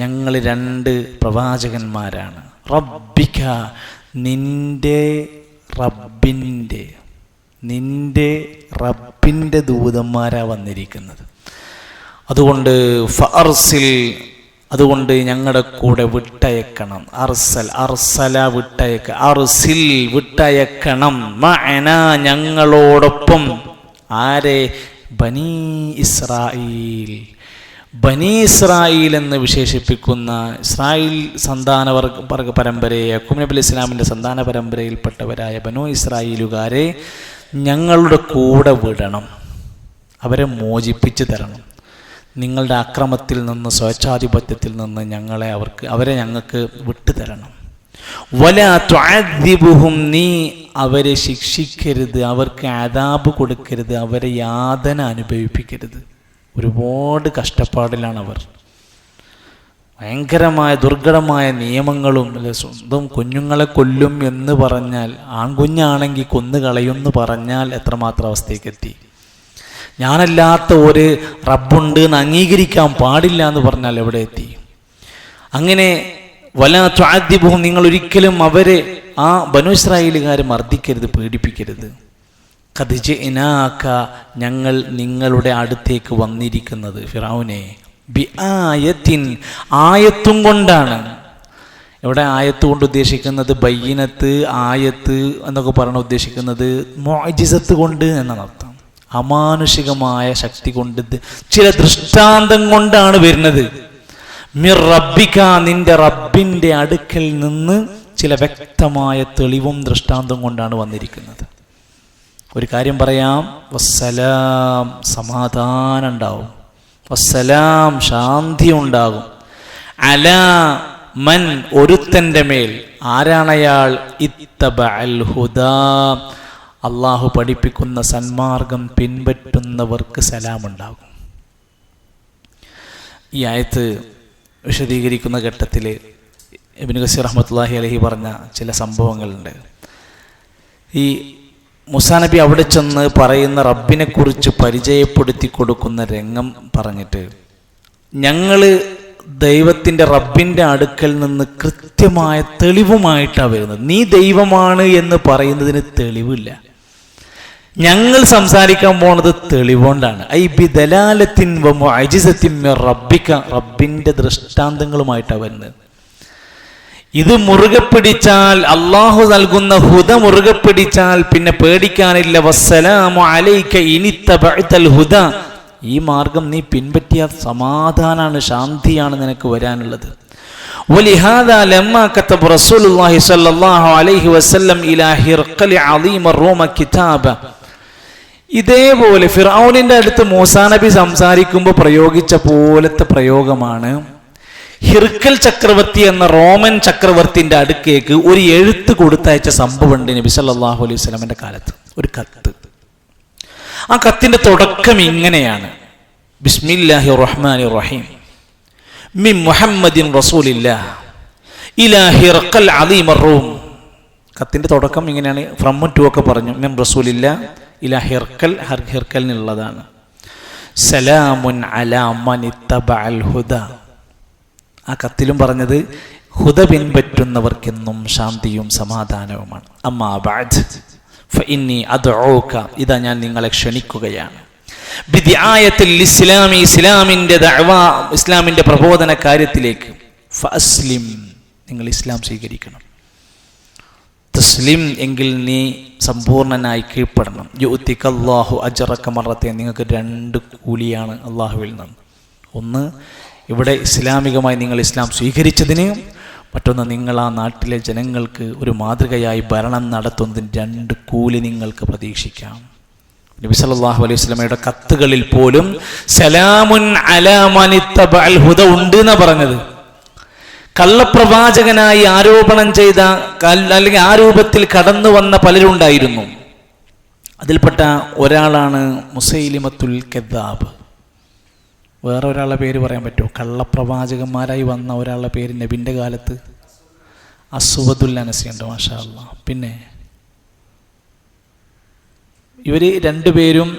ഞങ്ങൾ രണ്ട് പ്രവാചകന്മാരാണ്. റബ്ബിക, നിന്റെ റബ്ബിൻ്റെ ദൂതന്മാരാ വന്നിരിക്കുന്നത്. അതുകൊണ്ട് ഫഅർസിൽ, അതുകൊണ്ട് ഞങ്ങളുടെ കൂടെ വിട്ടയക്കണം. അർസല വിട്ടയക്ക, അർസിൽ വിട്ടയക്കണം. മഅന, ഞങ്ങളോടൊപ്പം. ആരെ? ബനി ഇസ്രായേൽ. ബനി ഇസ്രായേൽ എന്ന് വിശേഷിപ്പിക്കുന്ന ഇസ്രായേൽ സന്താനവർഗ പരമ്പരയെ, യാക്കൂബ് നബി അലൈഹി ഇസ്ലാമിൻ്റെ സന്താന പരമ്പരയിൽപ്പെട്ടവരായ ബനു ഇസ്രായേലുകാരെ ഞങ്ങളുടെ കൂടെ വിടണം, അവരെ മോചിപ്പിച്ച് തരണം. നിങ്ങളുടെ അക്രമത്തിൽ നിന്ന്, സ്വേച്ഛാധിപത്യത്തിൽ നിന്ന് അവരെ ഞങ്ങൾക്ക് വിട്ടുതരണം. വലാ തുഅദ്ദിബുഹും, നീ അവരെ ശിക്ഷിക്കരുത്, അവർക്ക് അദാബ് കൊടുക്കരുത്, അവരെ യാതന അനുഭവിപ്പിക്കരുത്. ഒരുപാട് കഷ്ടപ്പാടിലാണ് അവർ. ഭയങ്കരമായ ദുർഘടമായ നിയമങ്ങളും, സ്വന്തം കുഞ്ഞുങ്ങളെ കൊല്ലും എന്ന് പറഞ്ഞാൽ, ആൺകുഞ്ഞാണെങ്കിൽ കൊന്നു കളയുമെന്ന് പറഞ്ഞാൽ എത്രമാത്രം അവസ്ഥയ്ക്കെത്തി. ഞാനല്ലാത്ത ഒരു റബ്ബുണ്ട് എന്ന് അംഗീകരിക്കാൻ പാടില്ല എന്ന് പറഞ്ഞാൽ എവിടെ എത്തി. അങ്ങനെ വലാ തുഅദ്ദിബുഹും, നിങ്ങൾ ഒരിക്കലും അവരെ, ആ ബനു ഇസ്രായേലുകാർ മർദ്ദിക്കരുത്, പീഡിപ്പിക്കരുത്. ഖദ് ജിഅ്നാക, ഞങ്ങൾ നിങ്ങളുടെ അടുത്തേക്ക് വന്നിരിക്കുന്നത് ഫിറഔനെ, ബിആയത്തിൻ, ആയത്തും കൊണ്ടാണ്. ഇവിടെ ആയത്ത് കൊണ്ട് ഉദ്ദേശിക്കുന്നത് ബയ്യിനത്ത്, ആയത്ത് എന്നൊക്കെ പറഞ്ഞ് ഉദ്ദേശിക്കുന്നത് മുഅ്ജിസത്ത് കൊണ്ട് എന്നാണ് അർത്ഥം. അമാനുഷികമായ ശക്തി കൊണ്ട്, ചില ദൃഷ്ടാന്തം കൊണ്ടാണ് വരുന്നത്. മിർ റബ്ബിക, നിന്റെ റബ്ബിൻ്റെ അടുക്കൽ നിന്ന് ചില വ്യക്തമായ തെളിവും ദൃഷ്ടാന്തം കൊണ്ടാണ് വന്നിരിക്കുന്നത്. ഒരു കാര്യം പറയാം, വസ്സലാം, സമാധാനം ഉണ്ടാവും. വസ്സലാം, ശാന്തി ഉണ്ടാകും. അലാ മൻ, ഒരുത്തൻ്റെ മേൽ. ആരാണയാൾ? ഇത്തബഅൽ ഹുദാ, അള്ളാഹു പഠിപ്പിക്കുന്ന സന്മാർഗം പിൻപറ്റുന്നവർക്ക് സലാമുണ്ടാകും. ഈ ആയത്ത് വിശദീകരിക്കുന്ന ഘട്ടത്തിൽ ഇബ്നു കസീർ റഹ്മത്തുള്ളാഹി അലൈഹി പറഞ്ഞ ചില സംഭവങ്ങളുണ്ട്. ഈ മൂസാ നബി അവിടെ ചെന്ന് പറയുന്ന റബ്ബിനെ കുറിച്ച് പരിചയപ്പെടുത്തി കൊടുക്കുന്ന രംഗം പറഞ്ഞിട്ട്, ഞങ്ങൾ ദൈവത്തിൻ്റെ റബ്ബിൻ്റെ അടുക്കൽ നിന്ന് കൃത്യമായ തെളിവുമായിട്ടാണ് വരുന്നത്. നീ ദൈവമാണ് എന്ന് പറയുന്നതിന് തെളിവില്ല. ഞങ്ങൾ സംസാരിക്കാൻ പോണത് തെളിവുകൊണ്ടാണ്. ഐ ബിദലാലത്തിൻ വ മുഅ്ജിസത്തിൻ മിർ റബ്ബിക, റബ്ബിൻ്റെ ദൃഷ്ടാന്തങ്ങളുമായിട്ടാണ് വരുന്നത്. ഇത് മുറുകെ പിടിച്ചാൽ, അള്ളാഹു നൽകുന്ന ഹുദ മുറുകെ പിടിച്ചാൽ പിന്നെ പേടിക്കാനില്ല. വസ്സലാമു അലൈക ഇനിത്തബഅതൽ ഹുദ, ഈ മാർഗം നീ പിൻപറ്റിയ സമാധാനാണ്, ശാന്തിയാണ് നിനക്ക് വരാനുള്ളത്. വലിഹാദാ ലമ്മാ കതബ റസൂലുള്ളാഹി സ്വല്ലല്ലാഹു അലൈഹി വസല്ലം ഇലാ ഹിർഖൽ അളീമ റൂമ കിതാബ. ഇതേപോലെ ഫിർഔനിന്റെ അടുത്ത് മൂസാ നബി സംസാരിക്കുമ്പോൾ പ്രയോഗിച്ച പോലത്തെ പ്രയോഗമാണ് ഹിർക്കൽ ചക്രവർത്തി എന്ന റോമൻ ചക്രവർത്തിൻ്റെ അടുക്കേക്ക് ഒരു എഴുത്ത് കൊടുത്തയച്ച സംഭവമുണ്ട് നബി സല്ലല്ലാഹു അലൈഹി വസല്ലമയുടെ കാലത്ത്. ഒരു കത്ത്. ആ കത്തിൻ്റെ തുടക്കം ഇങ്ങനെയാണ്: ബിസ്മില്ലാഹിർ റഹ്മാനിർ റഹീം മിൻ മുഹമ്മദിൻ റസൂലില്ലാഹ് ഇലാ ഹിർഖൽ അളീമർ റൂം. കത്തിൻ്റെ തുടക്കം ഇങ്ങനെയാണ്. ഫ്രം ടു ഒക്കെ പറഞ്ഞു. മിൻ റസൂലില്ലാഹ് ഇലാ ഹിർഖൽ, ഹിർഖലിനുള്ളതാണ്. സലാമുൻ അലാ മൻ ഇത്തബഅൽ ഹുദ. ആ കത്തിലും പറഞ്ഞത് ഹുദ പിൻപറ്റുന്നവർക്കെന്നും ശാന്തിയും സമാധാനവുമാണ്. അമ്മാ ബഅദ് ഫഇന്നി അദ്ഉക, ഇതാ ഞാൻ നിങ്ങളെ ക്ഷണിക്കുകയാണ്. ബിദിആയത്തിൽ ഇസ്ലാമി, ഇസ്ലാമിൻ്റെ ദഅവ, ഇസ്ലാമിൻ്റെ പ്രബോധന കാര്യത്തിലേക്ക്. ഫഅസ്ലിം, നിങ്ങൾ ഇസ്ലാം സ്വീകരിക്കണം. തസ്ലിം എങ്കിൽ നീ സമ്പൂർണനായി കീഴ്പ്പെടണം. യുഅ്തികല്ലാഹു അജ്റക മറത്തൈൻ, നിങ്ങൾക്ക് 2 കൂലിയാണ് അള്ളാഹുവിൽ നിന്ന്. ഒന്ന്, ഇവിടെ ഇസ്ലാമികമായി നിങ്ങൾ ഇസ്ലാം സ്വീകരിച്ചതിന്. മറ്റൊന്ന്, നിങ്ങൾ ആ നാട്ടിലെ ജനങ്ങൾക്ക് ഒരു മാതൃകയായി ഭരണം നടത്തുന്നതിന് 2 കൂലി നിങ്ങൾക്ക് പ്രതീക്ഷിക്കാം. നബി സല്ലല്ലാഹു അലൈഹി വസല്ലമയുടെ കത്തുകളിൽ പോലും സലാമുൻ അലാ മനിത്തബഅൽ ഹുദ ഉണ്ട് എന്നാ പറഞ്ഞത്. കള്ളപ്രവാചകനായി ആരോപണം ചെയ്ത അല്ലെങ്കിൽ ആ രൂപത്തിൽ കടന്നു വന്ന പലരുണ്ടായിരുന്നു. അതിൽപ്പെട്ട ഒരാളാണ് മുസൈലിമത്തുൽ കദ്ദാബ്. വേറെ ഒരാളുടെ പേര് പറയാൻ പറ്റുമോ? കള്ളപ്രവാചകന്മാരായി വന്ന ഒരാളുടെ പേര് നബിൻ്റെ കാലത്ത് അസ്വദുൽ അനസി ഉണ്ട്. മാഷാ അല്ലാഹ്. പിന്നെ ഇവർ 2 പേരും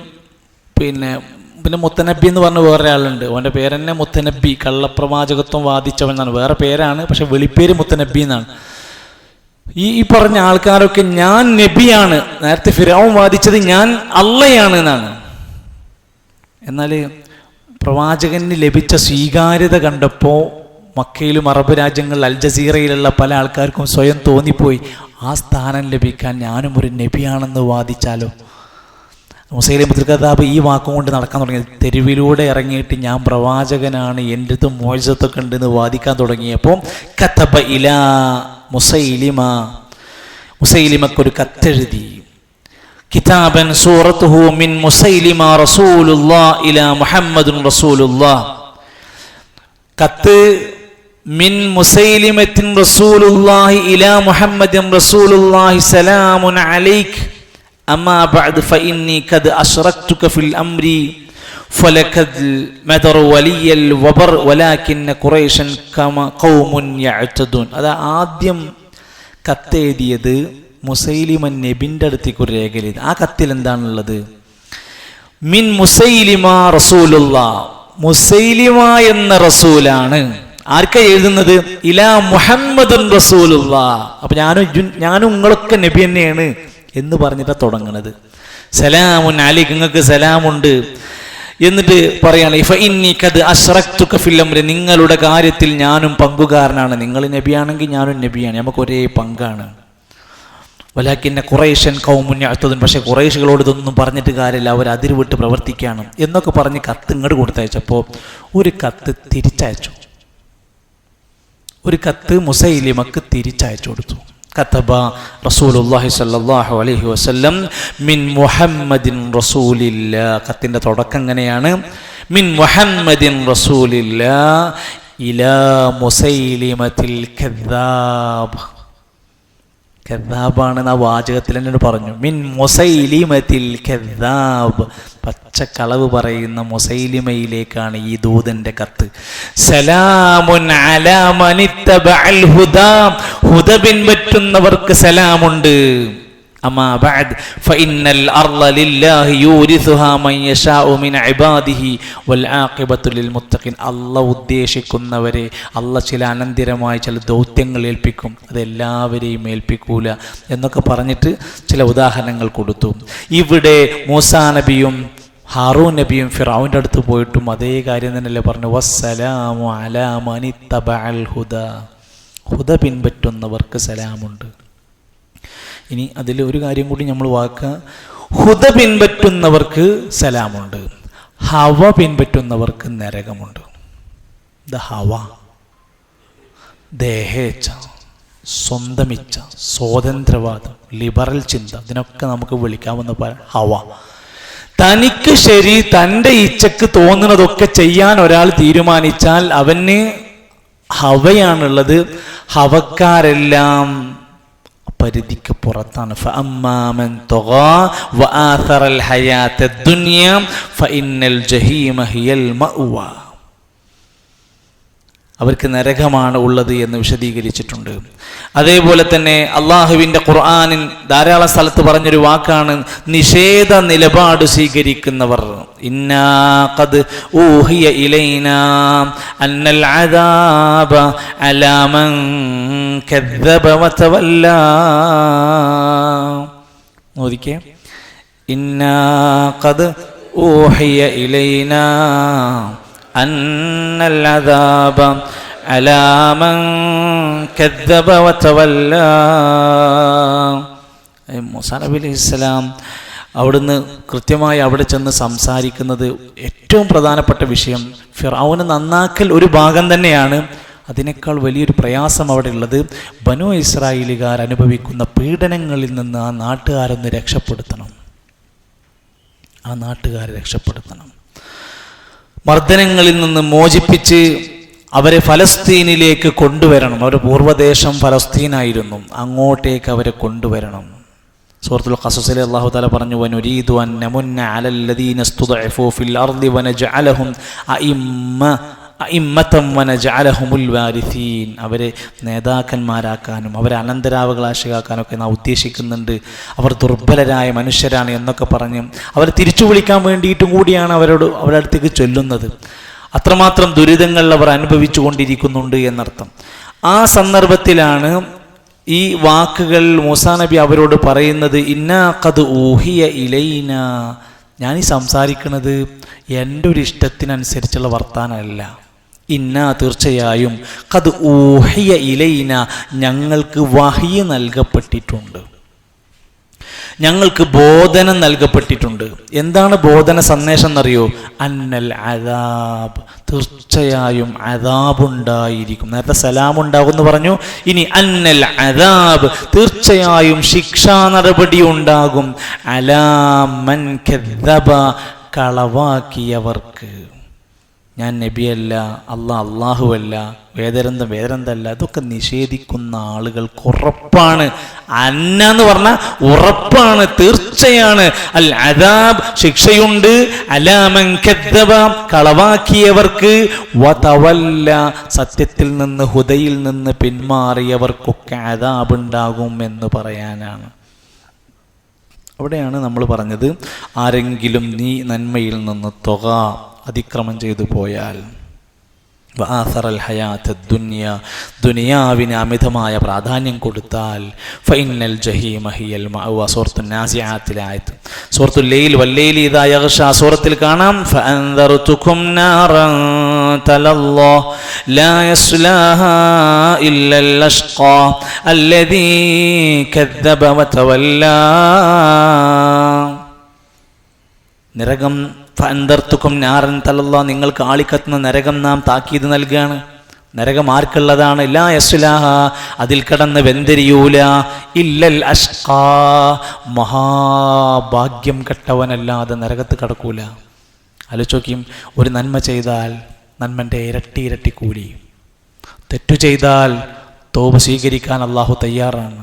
പിന്നെ മുത്തനബി എന്ന് പറഞ്ഞ വേറെ ആളുണ്ട്. അവൻ്റെ പേരെന്നെ മുത്തനബി, കള്ളപ്രവാചകത്വം വാദിച്ചവൻ എന്നാണ്. വേറെ പേരാണ്, പക്ഷെ വെളിപ്പേര് മുത്തനബി എന്നാണ്. ഈ പറഞ്ഞ ആൾക്കാരൊക്കെ ഞാൻ നബിയാണ്, നേരത്തെ ഫിർഔൻ വാദിച്ചത് ഞാൻ അള്ളയാണ് എന്നാണ്. എന്നാൽ പ്രവാചകന് ലഭിച്ച സ്വീകാര്യത കണ്ടപ്പോൾ മക്കയിലും അറബ് രാജ്യങ്ങളിൽ അൽ ജസീറയിലുള്ള പല ആൾക്കാർക്കും സ്വയം തോന്നിപ്പോയി, ആ സ്ഥാനം ലഭിക്കാൻ ഞാനും ഒരു നബിയാണെന്ന് വാദിച്ചാലോ. മുസൈലിമത്തുൽ കദ്ദാബ് ഈ വാക്കും കൊണ്ട് നടക്കാൻ തുടങ്ങി. തെരുവിലൂടെ ഇറങ്ങിയിട്ട് ഞാൻ പ്രവാചകനാണ്, എൻ്റെ അടുത്ത് മോചത്തൊക്കെ ഉണ്ടെന്ന് വാദിക്കാൻ തുടങ്ങിയപ്പോൾ കതബ ഇലാ മുസൈലിമക്കൊരു കത്തെഴുതി. കിതാബൻ സൂറത്തുഹു മിൻ മുസൈലിമ റസൂലുള്ളാഹി ഇലാ മുഹമ്മദുൻ റസൂലുള്ളാഹ്. കത്ത് മിൻ മുസൈലിമത്തിൻ റസൂലുള്ളാഹി ഇലാ മുഹമ്മദിൻ റസൂലുള്ളാഹി സലാമുൻ അലൈക് അമ്മാ ബഅദ് ഫഇന്നി ഖദ് അശ്റക്തുക ഫിൽ അംരി ഫലഖദ് മദർ വലിയൽ വബർ വലാകിന്ന ഖുറൈശൻ ഖൗമുൻ യഅ്തദൂൻ. അത് ആദ്യം കത്തെഴുതിയത് മുസൈലിമ നബിൻ്റെ അടുത്തേക്ക് ഒരു രേഖ എഴുതി. ആ കത്തിൽ എന്താണുള്ളത്? മിൻ മുസൈലിമ റസൂലുള്ളാഹ്, മുസൈലിമ എന്ന റസൂലാണ്. ആർക്കാ എഴുതുന്നത്? ഇലാ മുഹമ്മദുൻ റസൂലുള്ളാഹ്. അപ്പൊ ഞാനും നിങ്ങളൊക്കെ നബി തന്നെയാണ് എന്ന് പറഞ്ഞിട്ടാണ് തുടങ്ങുന്നത്. സലാമുൻ അലൈക, നിങ്ങൾക്ക് സലാമുണ്ട്. എന്നിട്ട് പറയാണ് ഫഇന്നി ഖദ് അശ്റക്തുക ഫിൽ അംരി, നിങ്ങളുടെ കാര്യത്തിൽ ഞാനും പങ്കുകാരനാണ്. നിങ്ങൾ നബിയാണെങ്കിൽ ഞാനും നബിയാണ്, നമുക്ക് ഒരേ പങ്കാണ്. വലാകിന്ന ഖുറൈശൻ ഖൗമുൻ യഅ്തദൂൻ, പക്ഷേ ഖുറൈശികളോട് ഇതൊന്നും പറഞ്ഞിട്ട് കാര്യമില്ല, അവർ അതിരുവിട്ട് പ്രവർത്തിക്കുകയാണ് എന്നൊക്കെ പറഞ്ഞ് കത്ത് ഇങ്ങോട്ട് കൊടുത്തയച്ചപ്പോൾ ഒരു കത്ത് തിരിച്ചയച്ചു. ഒരു കത്ത് മുസൈലിമക്ക് തിരിച്ചയച്ചു കൊടുത്തു. കതബ റസൂലുള്ളാഹി സ്വല്ലല്ലാഹു അലൈഹി വസല്ലം മിൻ മുഹമ്മദിൻ റസൂലില്ലാഹ്. കത്തിൻ്റെ തുടക്കം എങ്ങനെയാണ്? മിൻ മുഹമ്മദിൻ റസൂലില്ലാഹ് ഇലാ മുസൈലിമത്തിൽ കദ്ദാബ്. കദ്ദാബാണെന്ന് ആ വാചകത്തിൽ എന്നോട് പറഞ്ഞു. മിൻ മുസൈലിമത്തിൽ കദ്ദാബ്, പച്ചക്കളവ് പറയുന്ന മുസൈലിമയിലേക്കാണ് ഈ ദൂതന്റെ കത്ത്. സലാമുൻ അലാ മനിത്തബഅൽ ഹുദാ, ഹുദ പിൻപറ്റുന്നവർക്ക് സലാമുണ്ട്. അമ്മാ ബഅദ് ഫഇന്നൽ അർള ലില്ലാഹി യൂരിസുഹാ മൻ യശാഉ മിൻ ഇബാദിഹി വൽ ആഖിബത്തു ലിൽ മുത്തഖീൻ. അല്ലാഹ് ഉദ്ദേശിക്കുന്നവരെ അല്ലാഹ് ചില അനന്തരമായ ചില ദൗത്യങ്ങൾ ഏൽപ്പിക്കും, അതെല്ലാവരെയും ഏൽപ്പിക്കൂല എന്നൊക്കെ പറഞ്ഞിട്ട് ചില ഉദാഹരണങ്ങൾ കൊടുത്തു. ഇവിടെ മൂസാ നബിയും ഹാറൂൻ നബിയും ഫിർഔന്റെ അടുത്ത് പോയിട്ടും അതേ കാര്യം തന്നെയല്ലേ പറഞ്ഞു. വസ്സലാമു അലാ മനിത്തബഅൽ ഹുദാ, ഹുദ പിൻപറ്റുന്നവർക്ക് സലാമുണ്ട്. ഇനി അതിൽ ഒരു കാര്യം കൂടി നമ്മൾ വാക്കുക, ഹുദ പിൻപറ്റുന്നവർക്ക് സലാമുണ്ട്, ഹവ പിൻപറ്റുന്നവർക്ക് നരകമുണ്ട്. ദ ഹവ, ദേഹേച്ഛ, സ്വന്തമിച്ഛ, സ്വാതന്ത്ര്യവാദം, ലിബറൽ ചിന്ത, ഇതിനൊക്കെ നമുക്ക് വിളിക്കാവുന്ന ഹവ. തനിക്ക് ശരി, തൻ്റെ ഇച്ഛക്ക് തോന്നുന്നതൊക്കെ ചെയ്യാൻ ഒരാൾ തീരുമാനിച്ചാൽ അവന് ഹവയാണുള്ളത്. ഹവക്കാരെല്ലാം പരിധിക്ക് പുറത്താണ്. ഫഅമ്മാമൻ തഗാ വആഥറൽ ഹയാത്തദ് ദുനിയ ഫഇന്നൽ ജഹീമ ഹിയൽ മഅ്വാ. അവർക്ക് നരകമാണ് ഉള്ളത് എന്ന് വിശദീകരിച്ചിട്ടുണ്ട്. അതേപോലെ തന്നെ അള്ളാഹുവിൻ്റെ ഖുർആനിൽ ധാരാളം സ്ഥലത്ത് പറഞ്ഞൊരു വാക്കാണ് നിഷേധ നിലപാട് സ്വീകരിക്കുന്നവർ. ഇന്നാ ഖദ് ഊഹിയ ഇലൈനാ അന്നൽ അദാബ അലാ മൻ കദ്ദബ വതവല്ലാ. നോദിക്കേ, ഇന്നാ ഖദ് ഊഹിയ ഇലൈനാ അന്നൽ അദാബ അലാ മൻ കദ്ദബ വതവല്ലാ. മൂസാ നബി അലൈഹിസ്സലാം അവിടുന്ന് കൃത്യമായി അവിടെ ചെന്ന് സംസാരിക്കുന്നത് ഏറ്റവും പ്രധാനപ്പെട്ട വിഷയം ഫിർഔനെ നന്നാക്കൽ ഒരു ഭാഗം തന്നെയാണ്. അതിനേക്കാൾ വലിയൊരു പ്രയാസം അവിടെ ഉള്ളത് ബനൂ ഇസ്രായേലുകാർ അനുഭവിക്കുന്ന പീഡനങ്ങളിൽ നിന്ന് ആ നാട്ടുകാരൊന്ന് രക്ഷപ്പെടുത്തണം. ആ നാട്ടുകാരെ രക്ഷപ്പെടുത്തണം. മർദ്ദനങ്ങളിൽ നിന്ന് മോചിപ്പിച്ച് അവരെ ഫലസ്തീനിലേക്ക് കൊണ്ടുവരണം. അവരുടെ പൂർവ്വദേശം ഫലസ്തീനായിരുന്നു, അങ്ങോട്ടേക്ക് അവരെ കൊണ്ടുവരണം. സൂറത്തുൽ ഖസസിൽ അല്ലാഹു തആല പറഞ്ഞു, വനുരീദു അൻ നമുന്ന അലൽ ലദീന ഇസ്തുദഇഫു ഫിൽ അർളി വനജഅലഹും അഇമ്മതൻ വനജഅലഹുമുൽ വാരിസീൻ. അവരെ നേതാക്കന്മാരാക്കാനും അവരെ അനന്തരാവകാശിയാക്കാനൊക്കെ നാം ഉദ്ദേശിക്കുന്നുണ്ട്. അവർ ദുർബലരായ മനുഷ്യരാണ് എന്നൊക്കെ പറഞ്ഞ് അവരെ തിരിച്ചു വിളിക്കാൻ വേണ്ടിയിട്ടും കൂടിയാണ് അവരുടെ അടുത്തേക്ക് ചൊല്ലുന്നത്. അത്രമാത്രം ദുരിതങ്ങൾ അവർ അനുഭവിച്ചു കൊണ്ടിരിക്കുന്നുണ്ട് എന്നർത്ഥം. ആ സന്ദർഭത്തിലാണ് ഈ വാക്കുകൾ മൂസാ നബി അവരോട് പറയുന്നത്, ഇന്നാ ഖദ് ഊഹിയ ഇലൈന. ഞാനീ സംസാരിക്കുന്നത് എൻ്റെ ഒരു ഇഷ്ടത്തിനനുസരിച്ചുള്ള വർത്താനമല്ല. ഇന്നാ തീർച്ചയായും ഖദ് ഊഹിയ ഇലൈന, ഞങ്ങൾക്ക് വഹ്യ് നൽകപ്പെട്ടിട്ടുണ്ട്, ഞങ്ങൾക്ക് ബോധനം നൽകപ്പെട്ടിട്ടുണ്ട്. എന്താണ് ബോധന സന്ദേശം എന്നറിയോ? അന്നൽ അദാബ്, തീർച്ചയായും അദാബുണ്ടായിരിക്കും. നേരത്തെ സലാമുണ്ടാകും എന്ന് പറഞ്ഞു, ഇനി അന്നൽ അദാബ്, തീർച്ചയായും ശിക്ഷാ നടപടി ഉണ്ടാകും. അലാ മൻ കദ്ദബ, കളവാക്കിയവർക്ക്. ഞാൻ നബിയല്ല, അല്ലാഹുവല്ല, വേദരന്തല്ല, ഇതൊക്കെ നിഷേധിക്കുന്ന ആളുകൾക്ക് ഉറപ്പാണ്. എന്ന് പറഞ്ഞാൽ ഉറപ്പാണ്, തീർച്ചയാണ്. അൽ അദാബ്, ശിക്ഷയുണ്ട്. അലാ മൻ കദ്ദബ, കളവാക്കിയവർക്ക്. വതവല്ല, സത്യത്തിൽ നിന്ന് ഹുദയിൽ നിന്ന് പിന്മാറിയവർക്കൊക്കെ അദാബ് ഉണ്ടാകും എന്ന് പറയാനാണ്. അവിടെയാണ് നമ്മൾ പറഞ്ഞത്, ആരെങ്കിലും നീ നന്മയിൽ നിന്ന് അതിക്രമം ചെയ്തു പോയാൽ, വആസറൽ ഹയാത്തദ് ദുനിയ, ദുനിയാവിന് അമിതമായ പ്രാധാന്യം കൊടുത്താൽ, ഫഇന്നൽ ജഹീമ ഹിയൽ മഅവ. സൂറത്തുൻ നാസിആത്തിലെ ആയത്ത്. സൂറത്തുൽ ലൈൽ വല്ലൈലി ഇദാ യഗ്ഷാ സൂറത്തിൽ കാണാം, ഫഅൻദർതുകും നാറൻ തലല്ലാ ലാ യസ്ലാഹാ ഇല്ലൽ അഷ്ഖാ അല്ലദീ കദ്ദബ വതവല്ലാ. നരകം, ഫഅൻദർതുകും നാറൻ തലല്ലാ, നിങ്ങൾക്ക് ആളിക്കത്തുന്ന നരകം നാം താക്കീത് നൽകുകയാണ്. നരകം ആർക്കുള്ളതാണ്? ലാ യസ്ലാഹ, അതിൽ കടന്ന് വെന്തെരിയൂല. ഇല്ലൽ അഷ്ഖാ, മഹാഭാഗ്യം കെട്ടവനല്ലാതെ നരകത്ത് കടക്കൂല. ആലോചിക്കും, ഒരു നന്മ ചെയ്താൽ നന്മൻ്റെ ഇരട്ടി കൂലി. തെറ്റു ചെയ്താൽ തൗബ സ്വീകരിക്കാൻ അള്ളാഹു തയ്യാറാണ്.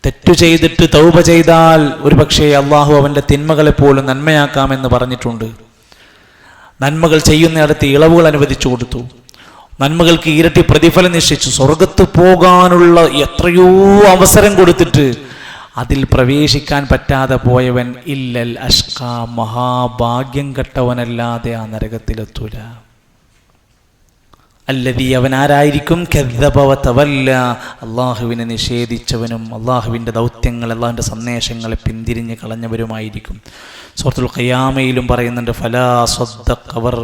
തെറ്റു ചെയ്തിട്ട് തൗബ ചെയ്താൽ ഒരു പക്ഷേ അള്ളാഹു അവൻ്റെ തിന്മകളെപ്പോലും നന്മയാക്കാമെന്ന് പറഞ്ഞിട്ടുണ്ട്. നന്മകൾ ചെയ്യുന്നിടത്ത് ഇളവുകൾ അനുവദിച്ചു കൊടുത്തു. നന്മകൾക്ക് ഇരട്ടി പ്രതിഫലം നിശ്ചയിച്ചു. സ്വർഗത്ത് പോകാനുള്ള എത്രയോ അവസരം കൊടുത്തിട്ട് അതിൽ പ്രവേശിക്കാൻ പറ്റാതെ പോയവൻ ഇല്ലൽ അഷ്ഖാ, മഹാഭാഗ്യം കെട്ടവനല്ലാതെ ആ നരകത്തിലെത്തൂല. അല്ലദീ, അവൻ ആരായിരിക്കും? കദ്ദബ വതവല്ല, അള്ളാഹുവിനെ നിഷേധിച്ചവനും അള്ളാഹുവിൻ്റെ ദൗത്യങ്ങൾ, അള്ളാഹുവിൻ്റെ സന്ദേശങ്ങളെ പിന്തിരിഞ്ഞ് കളഞ്ഞവരുമായിരിക്കും. സൂറത്തുൽ ഖിയാമയിലും പറയുന്നുണ്ട്, ഫലാ സ്വദ്ദഖ, അവർ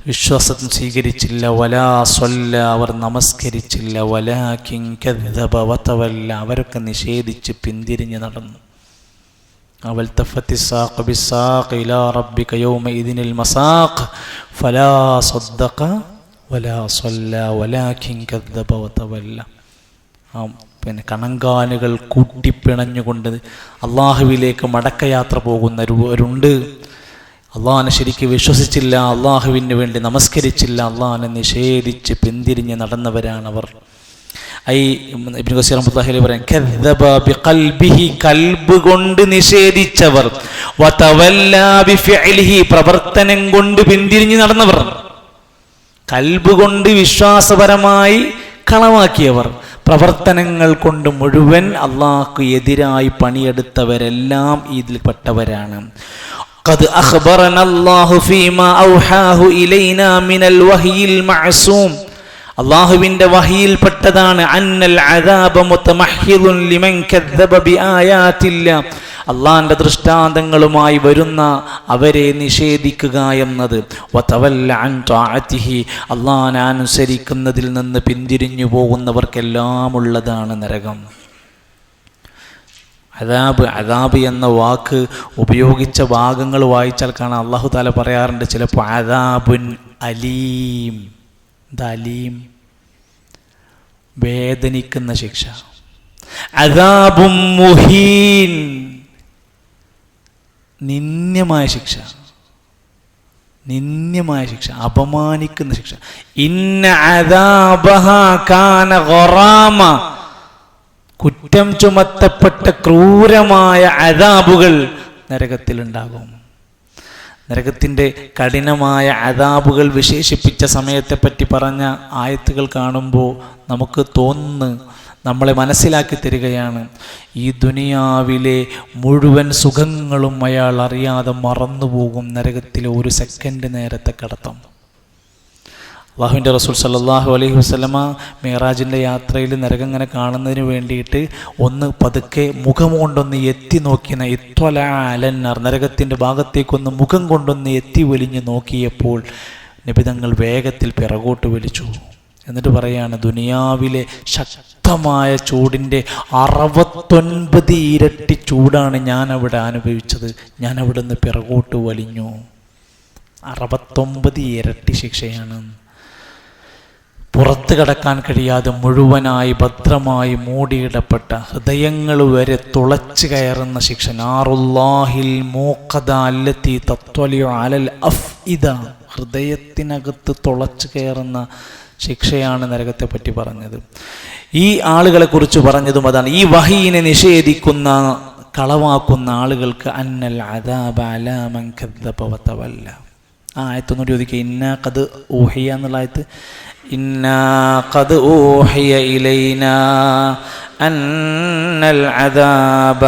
വിശ്വാസം സ്വീകരിച്ചില്ല. വലാ സ്വല്ല, അവർ നമസ്കരിച്ചില്ല. വലാകിൻ കദ്ദബ വതവല്ല, അവരൊക്കെ നിഷേധിച്ച് പിന്തിരിഞ്ഞ് നടന്നു. വൽതഫത്തി സാഖ് ബിസാഖ് ഇലാ റബ്ബിക യൗമഇദിനിൽ മസാഖ് ഫലാ സ്വദ്ദഖ വലാ സ്വല്ല വലാകിൻ കദ്ദബ വതവല്ല. പിന്നെ കണങ്കാലുകൾ കൂട്ടിപ്പിണഞ്ഞുകൊണ്ട് അള്ളാഹുവിലേക്ക് മടക്കയാത്ര പോകുന്നവരുണ്ട്. അള്ളാഹിനെ ശരിക്ക് വിശ്വസിച്ചില്ല, അള്ളാഹുവിന് വേണ്ടി നമസ്കരിച്ചില്ല, അള്ളാഹിനെ നിഷേധിച്ച് പിന്തിരിഞ്ഞ് നടന്നവരാണവർ. ഇബ്നു കസീർ റഹ്മത്തുള്ളാഹി പറയും, കദ്ദബ ബിഖൽബിഹി, കൽബ് കൊണ്ട് നിഷേധിച്ചവർ. വതവല്ലാ ബിഫിഅലിഹി, പ്രവർത്തനം കൊണ്ട് പിന്തിരിഞ്ഞ് നടന്നവർ. കൽബ് കൊണ്ട് വിശ്വാസപരമായി കളവാക്കിയവർ, പ്രവർത്തനങ്ങൾ കൊണ്ട് മുഴുവൻ അള്ളാഹ്ക്ക് എതിരായി പണിയെടുത്തവരെല്ലാം ഇതിൽപ്പെട്ടവരാണ്. ഖദ് അഖ്ബറനല്ലാഹു ഫീമാ ഔഹാഹു ഇലൈനാ മിനൽ വഹയിൽ മഅസൂം, അള്ളാഹുവിൻ്റെ വഹിയിൽപ്പെട്ടതാണ്. അന്നൽ അദാബ മുതമഹിദുൻ ലിമൻ കദ്ദബ ബിആയാതില്ലാ, അള്ളാഹിൻ്റെ ദൃഷ്ടാന്തങ്ങളുമായി വരുന്ന അവരെ നിഷേധിക്കുക എന്നത്, വതവല്ല അൻ തഅതിഹി, അള്ളാഹിനെ അനുസരിക്കുന്നതിൽ നിന്ന് പിന്തിരിഞ്ഞു പോകുന്നവർക്കെല്ലാം ഉള്ളതാണ് നരകം. അദാബ് എന്ന വാക്ക് ഉപയോഗിച്ച ഭാഗങ്ങൾ വായിച്ചാൽ കാണാം, അല്ലാഹു തആല പറയാറുണ്ട് ചിലപ്പോൾ അദാബുൻ അലീം. അലീം വേദനിക്കുന്ന ശിക്ഷ. അദാബും മുഹീൻ നിന്ദ്യമായ ശിക്ഷ, നിന്ദ്യമായ ശിക്ഷ, അപമാനിക്കുന്ന ശിക്ഷ. ഇന്ന അദാബഹാ കാന ഗറാമ, കുറ്റം ചുമത്തപ്പെട്ട ക്രൂരമായ അദാബുകൾ നരകത്തിലുണ്ടാകും. നരകത്തിൻ്റെ കഠിനമായ അദാബുകൾ വിശേഷിപ്പിച്ച സമയത്തെപ്പറ്റി പറഞ്ഞ ആയത്തുകൾ കാണുമ്പോൾ നമുക്ക് തോന്നുന്നു, നമ്മളെ മനസ്സിലാക്കി തരികയാണ്, ഈ ദുനിയാവിലെ മുഴുവൻ സുഖങ്ങളും അയാൾ അറിയാതെ മറന്നുപോകും നരകത്തിലെ ഒരു സെക്കൻഡ് നേരത്തെ കടത്തം. അല്ലാഹുവിൻ്റെ റസൂൽ സല്ലല്ലാഹു അലൈഹി വസല്ലമ മിഅ്റാജിൻ്റെ യാത്രയിൽ നരകം ഇങ്ങനെ കാണുന്നതിന് വേണ്ടിയിട്ട് ഒന്ന് പതുക്കെ മുഖം കൊണ്ടൊന്ന് എത്തി നോക്കിയ ഇത്വല അലന്നാർ, നരകത്തിൻ്റെ ഭാഗത്തേക്കൊന്ന് മുഖം കൊണ്ടൊന്ന് എത്തി വലിഞ്ഞ് നോക്കിയപ്പോൾ നബി തങ്ങൾ വേഗത്തിൽ പിറകോട്ട് വലിച്ചു. എന്നിട്ട് പറയാണ്, ദുനിയാവിലെ ശക്തമായ ചൂടിൻ്റെ 69 ഇരട്ടി ചൂടാണ് ഞാൻ അവിടെ അനുഭവിച്ചത്. ഞാൻ അവിടെ നിന്ന് പിറകോട്ട് വലിഞ്ഞു. 69 ഇരട്ടി ശിക്ഷയാണ്. പുറത്ത് കടക്കാൻ കഴിയാതെ മുഴുവനായി ഭദ്രമായി മൂടിയിടപ്പെട്ട ഹൃദയങ്ങൾ വരെ തുളച്ചു കയറുന്ന ശിക്ഷ. നാറുല്ലാഹിൽ മൂഖദ അല്ലത്തി തത്വലിഉ അലൽ അഫ്ഇദ, ഹൃദയത്തിനകത്ത് തുളച്ചു കയറുന്ന ശിക്ഷയാണ് നരകത്തെ പറ്റി പറഞ്ഞത്. ഈ ആളുകളെ കുറിച്ച് പറഞ്ഞതും അതാണ്. ഈ വഹീനെ നിഷേധിക്കുന്ന, കളവാക്കുന്ന ആളുകൾക്ക് അന്നൽ അദാബ അലാ മൻ കദ്ദബ വതവല്ല. ആ ആയത്തൊന്നുകൂടി ചോദിക്കുക, ഇന്നാ ഖദ് ഊഹിയ എന്നുള്ള ആയത്ത്. ഇന്നാ ഖദ് ഊഹിയ ഇലൈനാ അന്നൽ അദാബ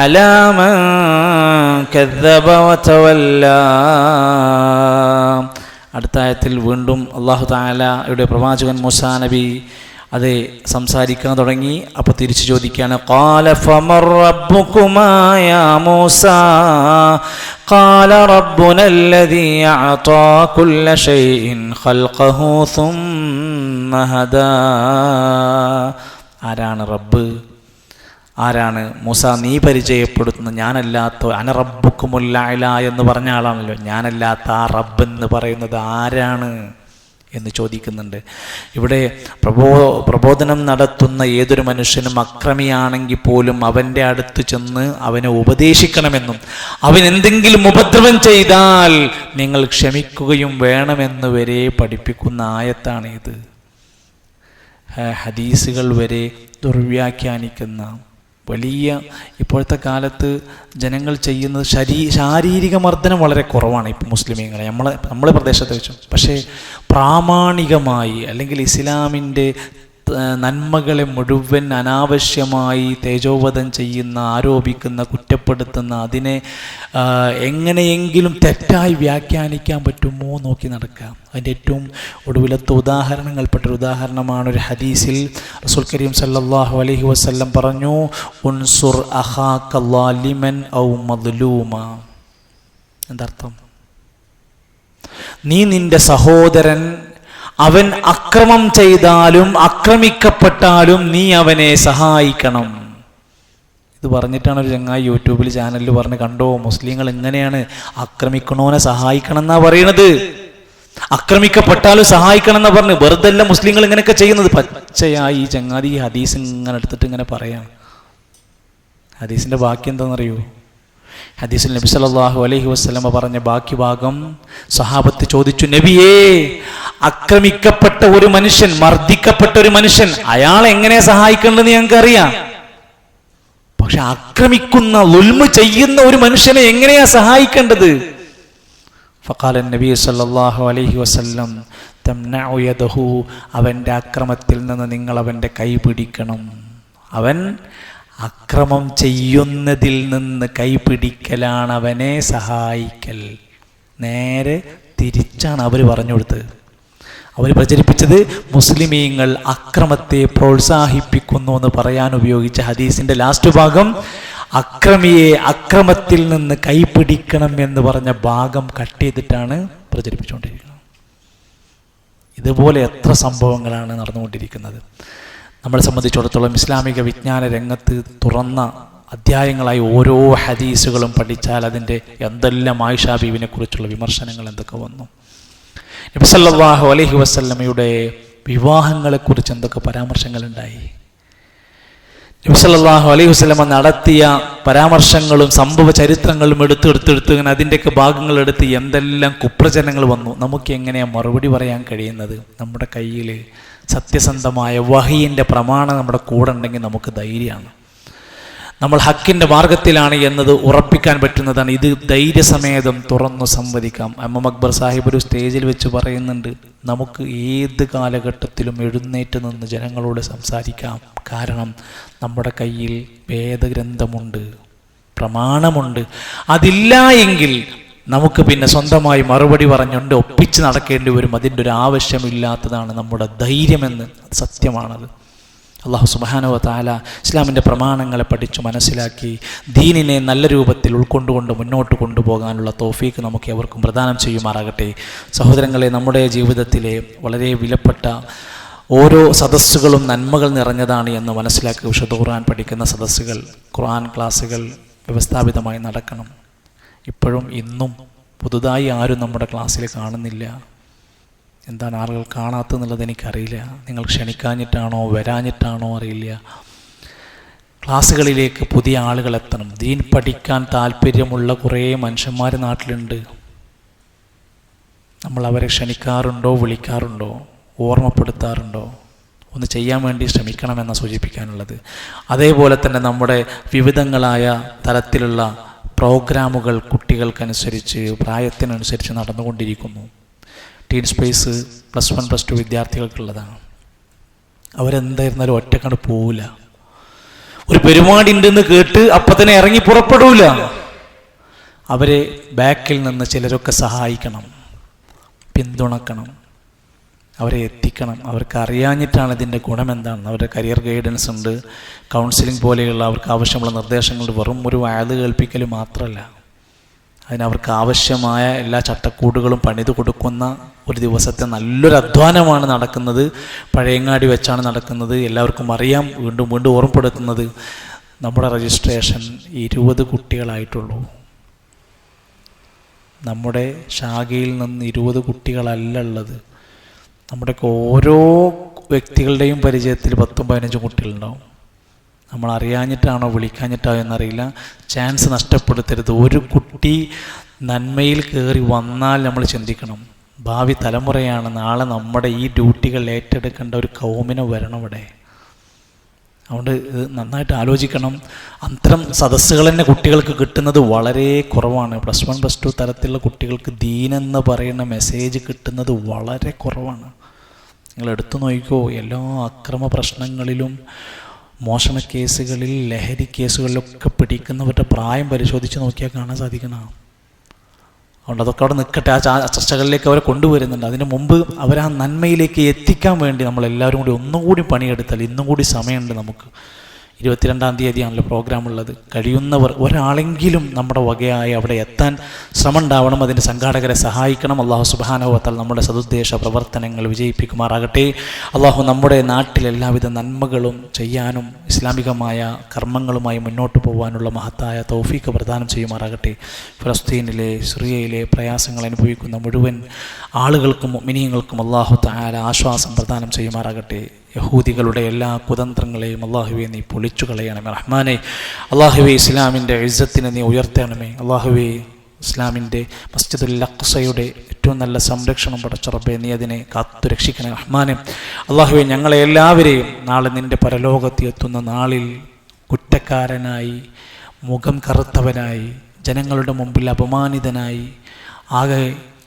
അലാ മൻ കദ്ദബ വതവല്ല. അടുത്ത ആയത്തിൽ വീണ്ടും അല്ലാഹു തആലയുടെ പ്രവാചകൻ മൂസാ നബി അത് സംസാരിക്കാൻ തുടങ്ങി. അപ്പോൾ തിരിച്ചു ചോദിക്കുകയാണ്, ഖാല ഫമർ റബ്ബുകുമാ യാ മൂസാ ഖാല റബ്ബുന അല്ലദീ അഅതാ കുല്ല ഷൈഇൻ ഖൽഖഹു സുമ്മ ഹദാ. ആരാണ് റബ്ബ്? ആരാണ് മൂസ നീ പരിചയപ്പെടുത്തുന്ന? ഞാനല്ലാത്ത അന റബ്ബുക്കുമുൽ അഅ്ല എന്ന് പറഞ്ഞ ആളാണല്ലോ. ഞാനല്ലാത്ത ആ റബ്ബ് എന്ന് പറയുന്നത് ആരാണ് എന്ന് ചോദിക്കുന്നുണ്ട്. ഇവിടെ പ്രബോധനം നടത്തുന്ന ഏതൊരു മനുഷ്യനും അക്രമിയാണെങ്കിൽ പോലും അവൻ്റെ അടുത്ത് ചെന്ന് അവനെ ഉപദേശിക്കണമെന്നും അവൻ എന്തെങ്കിലും ഉപദ്രവം ചെയ്താൽ നിങ്ങൾ ക്ഷമിക്കുകയും വേണമെന്ന് വരെ പഠിപ്പിക്കുന്ന ആയത്താണ് ഇത്. ഹദീസുകൾ വരെ ദുർവ്യാഖ്യാനിക്കുന്ന വലിയ ഇപ്പോഴത്തെ കാലത്ത് ജനങ്ങൾ ചെയ്യുന്നത് ശാരീരിക മർദ്ദനം വളരെ കുറവാണ് ഇപ്പോൾ മുസ്ലിമീങ്ങളെ നമ്മളെ പ്രദേശത്ത് വെച്ചും. പക്ഷേ പ്രാമാണികമായി അല്ലെങ്കിൽ ഇസ്ലാമിൻ്റെ നന്മകളെ മുഴുവൻ അനാവശ്യമായി തേജോവധം ചെയ്യുന്ന, ആരോപിക്കുന്ന, കുറ്റപ്പെടുത്തുന്ന, അതിനെ എങ്ങനെയെങ്കിലും തെറ്റായി വ്യാഖ്യാനിക്കാൻ പറ്റുമോ നോക്കി നടക്കുക. അതിൻ്റെ ഏറ്റവും ഒടുവിലത്തെ ഉദാഹരണങ്ങൾപ്പെട്ടൊരു ഉദാഹരണമാണ് ഒരു ഹദീസിൽ റസൂൽ കരീം സല്ലല്ലാഹു അലൈഹി വസല്ലം പറഞ്ഞു, ഉൻസുർ അഖാക ളാലിമൻ ഔ മദ്ലൂമ. എന്താർത്ഥം? നീ നിന്റെ സഹോദരൻ അവൻ അക്രമം ചെയ്താലും ആക്രമിക്കപ്പെട്ടാലും നീ അവനെ സഹായിക്കണം. ഇത് പറഞ്ഞിട്ടാണ് ഒരു ചങ്ങായി യൂട്യൂബിൽ ചാനലിൽ പറഞ്ഞ്, കണ്ടോ മുസ്ലിങ്ങൾ എങ്ങനെയാണ് ആക്രമിക്കണോനെ സഹായിക്കണം എന്നാ പറയണത്. ആക്രമിക്കപ്പെട്ടാലും സഹായിക്കണം എന്നാ പറഞ്ഞു. വെറുതെ അല്ല മുസ്ലിങ്ങൾ ഇങ്ങനെയൊക്കെ ചെയ്യുന്നത്. പച്ചയായി ഈ ചങ്ങാതി ഈ ഹദീസ് ഇങ്ങനെ എടുത്തിട്ട് ഇങ്ങനെ പറയാം. ഹദീസിന്റെ ബാക്കി എന്താണെന്നറിയോ? ഹദീസിൽ നബി സല്ലല്ലാഹു അലൈഹി വസല്ലമ പറഞ്ഞ ബാക്കി ഭാഗം സഹാബത്ത് ചോദിച്ചു, നബിയേ, ആക്രമിക്കപ്പെട്ട ഒരു മനുഷ്യൻ, മർദ്ദിക്കപ്പെട്ട ഒരു മനുഷ്യൻ, അയാളെ എങ്ങനെ സഹായിക്കേണ്ടതെന്ന് ഞങ്ങൾക്ക് അറിയാം. പക്ഷെ ആക്രമിക്കുന്ന, ളുൽമ് ചെയ്യുന്ന ഒരു മനുഷ്യനെ എങ്ങനെയാ സഹായിക്കേണ്ടത്? ഫഖാല നബി സല്ലല്ലാഹു അലൈഹി വസല്ലം തംനഉ യദഹു, അവൻ്റെ അക്രമത്തിൽ നിന്ന് നിങ്ങൾ അവൻ്റെ കൈ പിടിക്കണം. അവൻ അക്രമം ചെയ്യുന്നതിൽ നിന്ന് കൈപിടിക്കലാണ് അവനെ സഹായിക്കൽ. നേരെ തിരിച്ചാണ് അവർ പറഞ്ഞു കൊടുത്തത്. അവർ പ്രചരിപ്പിച്ചത് മുസ്ലിമീങ്ങൾ അക്രമത്തെ പ്രോത്സാഹിപ്പിക്കുന്നു എന്ന് പറയാൻ ഉപയോഗിച്ച ഹദീസിൻ്റെ ലാസ്റ്റ് ഭാഗം, അക്രമിയെ അക്രമത്തിൽ നിന്ന് കൈപിടിക്കണം എന്ന് പറഞ്ഞ ഭാഗം കട്ട് ചെയ്തിട്ടാണ് പ്രചരിപ്പിച്ചുകൊണ്ടിരിക്കുന്നത്. ഇതുപോലെ എത്ര സംഭവങ്ങളാണ് നടന്നുകൊണ്ടിരിക്കുന്നത്. നമ്മളെ സംബന്ധിച്ചിടത്തോളം ഇസ്ലാമിക വിജ്ഞാന രംഗത്ത് തുറന്ന അധ്യായങ്ങളായി ഓരോ ഹദീസുകളും പഠിച്ചാൽ അതിൻ്റെ എന്തെല്ലാം ആയിഷ ബീവിനെ കുറിച്ചുള്ള വിമർശനങ്ങൾ എന്തൊക്കെ വന്നു, നബി സല്ലല്ലാഹു അലൈഹി വസല്ലമയുടെ വിവാഹങ്ങളെക്കുറിച്ച് എന്തൊക്കെ പരാമർശങ്ങളുണ്ടായി, നബി സല്ലല്ലാഹു അലൈഹി വസല്ലമ നടത്തിയ പരാമർശങ്ങളും സംഭവ ചരിത്രങ്ങളും എടുത്ത് ഇങ്ങനെ അതിൻ്റെയൊക്കെ ഭാഗങ്ങൾ എടുത്ത് എന്തെല്ലാം കുപ്രചരണങ്ങൾ വന്നു. നമുക്ക് എങ്ങനെയാണ് മറുപടി പറയാൻ കഴിയുന്നത്? നമ്മുടെ കയ്യിൽ സത്യസന്ധമായ വഹിയിൻ്റെ പ്രമാണം നമ്മുടെ കൂടെ ഉണ്ടെങ്കിൽ നമുക്ക് ധൈര്യമാണ്. നമ്മൾ ഹക്കിൻ്റെ മാർഗത്തിലാണ് എന്നത് ഉറപ്പിക്കാൻ പറ്റുന്നതാണ്. ഇത് ധൈര്യസമേതം തുറന്നു സംവദിക്കാം. എം അക്ബർ സാഹിബ് ഒരു സ്റ്റേജിൽ വെച്ച് പറയുന്നുണ്ട്, നമുക്ക് ഏത് കാലഘട്ടത്തിലും എഴുന്നേറ്റ് നിന്ന് ജനങ്ങളോട് സംസാരിക്കാം. കാരണം നമ്മുടെ കയ്യിൽ വേദഗ്രന്ഥമുണ്ട്, പ്രമാണമുണ്ട്. അതില്ല എങ്കിൽ നമുക്ക് പിന്നെ സ്വന്തമായി മറുപടി പറഞ്ഞുകൊണ്ട് ഒപ്പിച്ച് നടക്കേണ്ടി വരും. അതിൻ്റെ ഒരു ആവശ്യമില്ലാത്തതാണ് നമ്മുടെ ധൈര്യമെന്ന്. സത്യമാണത്. അല്ലാഹു സുബ്ഹാനഹു വ തആല ഇസ്ലാമിൻ്റെ പ്രമാണങ്ങളെ പഠിച്ചു മനസ്സിലാക്കി ദീനിനെ നല്ല രൂപത്തിൽ ഉൾക്കൊണ്ടുകൊണ്ട് മുന്നോട്ട് കൊണ്ടുപോകാനുള്ള തൗഫീക്ക് നമുക്ക് എവർക്കും പ്രദാനം ചെയ്യുമാറാകട്ടെ. സഹോദരങ്ങളെ, നമ്മുടെ ജീവിതത്തിലെ വളരെ വിലപ്പെട്ട ഓരോ സദസ്സുകളും നന്മകൾ നിറഞ്ഞതാണ് എന്ന് മനസ്സിലാക്കി വിശുദ്ധ ഖുർആൻ പഠിക്കുന്ന സദസ്സുകൾ, ഖുർആൻ ക്ലാസ്സുകൾ വ്യവസ്ഥാപിതമായി നടക്കണം. ഇപ്പോഴും ഇന്നും പുതുതായി ആരും നമ്മുടെ ക്ലാസ്സിൽ കാണുന്നില്ല. എന്താണ് ആളുകൾ കാണാത്തതെന്നുള്ളത് എനിക്കറിയില്ല. നിങ്ങൾ ക്ഷണിക്കാഞ്ഞിട്ടാണോ വരാഞ്ഞിട്ടാണോ അറിയില്ല. ക്ലാസ്സുകളിലേക്ക് പുതിയ ആളുകൾ എത്തണം. ദീൻ പഠിക്കാൻ താല്പര്യമുള്ള കുറേ മനുഷ്യന്മാർ നാട്ടിലുണ്ട്. നമ്മൾ അവരെ ക്ഷണിക്കാറുണ്ടോ, വിളിക്കാറുണ്ടോ, ഓർമ്മപ്പെടുത്താറുണ്ടോ? ഒന്ന് ചെയ്യാൻ വേണ്ടി ശ്രമിക്കണമെന്ന് സൂചിപ്പിക്കാനുള്ളത്. അതേപോലെ തന്നെ നമ്മുടെ വിവിധങ്ങളായ തരത്തിലുള്ള പ്രോഗ്രാമുകൾ കുട്ടികൾക്കനുസരിച്ച് പ്രായത്തിനനുസരിച്ച് നടന്നുകൊണ്ടിരിക്കുന്നു. Tin space +1 +2 വിദ്യാർത്ഥികൾക്കുള്ളതാണ്. അവരെന്തായിരുന്നാലും ഒറ്റക്കണ്ട് പോവില്ല. ഒരു പരിപാടി ഉണ്ടെന്ന് കേട്ട് അപ്പം തന്നെ ഇറങ്ങി പുറപ്പെടൂല. അവരെ ബാക്കിൽ നിന്ന് ചിലരൊക്കെ സഹായിക്കണം, പിന്തുണക്കണം, അവരെ എത്തിക്കണം. അവർക്ക് അറിയാഞ്ഞിട്ടാണ് ഇതിൻ്റെ ഗുണമെന്താണ്. അവരുടെ കരിയർ ഗൈഡൻസ് ഉണ്ട്, കൗൺസിലിംഗ് പോലെയുള്ള അവർക്ക് ആവശ്യമുള്ള നിർദ്ദേശങ്ങൾ. വെറും ഒരു വയത് കേൾപ്പിക്കൽ മാത്രമല്ല, അതിനവർക്ക് ആവശ്യമായ എല്ലാ ചട്ടക്കൂടുകളും പണിത് കൊടുക്കുന്ന ഒരു ദിവസത്തെ നല്ലൊരു അധ്വാനമാണ് നടക്കുന്നത്. പഴയങ്ങാടി വെച്ചാണ് നടക്കുന്നത്. എല്ലാവർക്കും അറിയാം. വീണ്ടും വീണ്ടും ഓർമ്മപ്പെടുത്തുന്നത്, നമ്മുടെ രജിസ്ട്രേഷൻ 20 കുട്ടികളായിട്ടുള്ളൂ. നമ്മുടെ ശാഖയിൽ നിന്ന് 20 കുട്ടികളല്ല ഉള്ളത്. നമ്മുടെയൊക്കെ ഓരോ വ്യക്തികളുടെയും പരിചയത്തിൽ 10-15 കുട്ടികളുണ്ടാവും. നമ്മൾ അറിയാഞ്ഞിട്ടാണോ വിളിക്കാഞ്ഞിട്ടാണോ എന്നറിയില്ല. ചാൻസ് നഷ്ടപ്പെടുത്തരുത്. ഒരു കുട്ടി നന്മയിൽ കയറി വന്നാൽ നമ്മൾ ചിന്തിക്കണം, ഭാവി തലമുറയാണ് നാളെ നമ്മുടെ ഈ ഡ്യൂട്ടികൾ ഏറ്റെടുക്കേണ്ട ഒരു കൗമിനെ വരണം ഇവിടെ. അതുകൊണ്ട് ഇത് നന്നായിട്ട് ആലോചിക്കണം. അത്തരം സദസ്സുകൾ തന്നെ കുട്ടികൾക്ക് കിട്ടുന്നത് വളരെ കുറവാണ്. +1 +2 തരത്തിലുള്ള കുട്ടികൾക്ക് ദീനെന്ന് പറയുന്ന മെസ്സേജ് കിട്ടുന്നത് വളരെ കുറവാണ്. നിങ്ങൾ എടുത്തു നോക്കിക്കോ. എല്ലാ അക്രമ പ്രശ്നങ്ങളിലും, മോഷണ കേസുകളിൽ, ലഹരി കേസുകളിലൊക്കെ പിടിക്കുന്നവരുടെ പ്രായം പരിശോധിച്ച് നോക്കിയാൽ കാണാൻ സാധിക്കണം. അതുകൊണ്ട് അതൊക്കെ അവിടെ നിൽക്കട്ടെ. ആ ചർച്ചകളിലേക്ക് അവരെ കൊണ്ടുവരുന്നുണ്ട്. അതിന് മുമ്പ് അവരാ നന്മയിലേക്ക് എത്തിക്കാൻ വേണ്ടി നമ്മളെല്ലാവരും കൂടി ഒന്നുകൂടി പണിയെടുത്താൽ, ഇന്നും കൂടി സമയമുണ്ട് നമുക്ക്. 22-ാം തീയതിയാണല്ലോ പ്രോഗ്രാം ഉള്ളത്. കഴിയുന്നവർ ഒരാളെങ്കിലും നമ്മുടെ വകയായി അവിടെ എത്താൻ ശ്രമം ഉണ്ടാവണം. അതിൻ്റെ സംഘാടകരെ സഹായിക്കണം. അല്ലാഹു സുബ്ഹാനഹു വ തആല നമ്മുടെ സദുദ്ദേശ പ്രവർത്തനങ്ങൾ വിജയിപ്പിക്കുമാറാകട്ടെ. അല്ലാഹു നമ്മുടെ നാട്ടിൽ എല്ലാവിധ നന്മകളും ചെയ്യാനും ഇസ്ലാമികമായ കർമ്മങ്ങളുമായി മുന്നോട്ട് പോകാനുള്ള മഹത്തായ തൗഫീഖ് പ്രദാനം ചെയ്യുമാറാകട്ടെ. ഫലസ്തീനിലെ, സിറിയയിലെ പ്രയാസങ്ങൾ അനുഭവിക്കുന്ന മുഴുവൻ ആളുകൾക്കും മുഅ്മിനീങ്ങൾക്കും അല്ലാഹു തആല ആശ്വാസം പ്രദാനം ചെയ്യുമാറാകട്ടെ. യഹൂദികളുടെ എല്ലാ കുതന്ത്രങ്ങളെയും അല്ലാഹുവേ നീ പൊളിച്ചു കളയണമേ റഹ്മാനെ. അല്ലാഹുവേ ഇസ്ലാമിൻ്റെ ഇസ്സത്തിനെ നീ ഉയർത്തണമേ. അല്ലാഹുവേ ഇസ്ലാമിൻ്റെ മസ്ജിദുൽ അഖ്സയുടെ ഏറ്റവും നല്ല സംരക്ഷണം പടച്ച റബ്ബേ നീ അതിനെ കാത്തു രക്ഷിക്കണേ റഹ്മാനെ. അല്ലാഹുവേ ഞങ്ങളെ എല്ലാവരെയും നാളെ നിൻ്റെ പരലോകത്ത് എത്തുന്ന നാളിൽ കുറ്റക്കാരനായി, മുഖം കറുത്തവനായി, ജനങ്ങളുടെ മുമ്പിൽ അപമാനിതനായി, ആകെ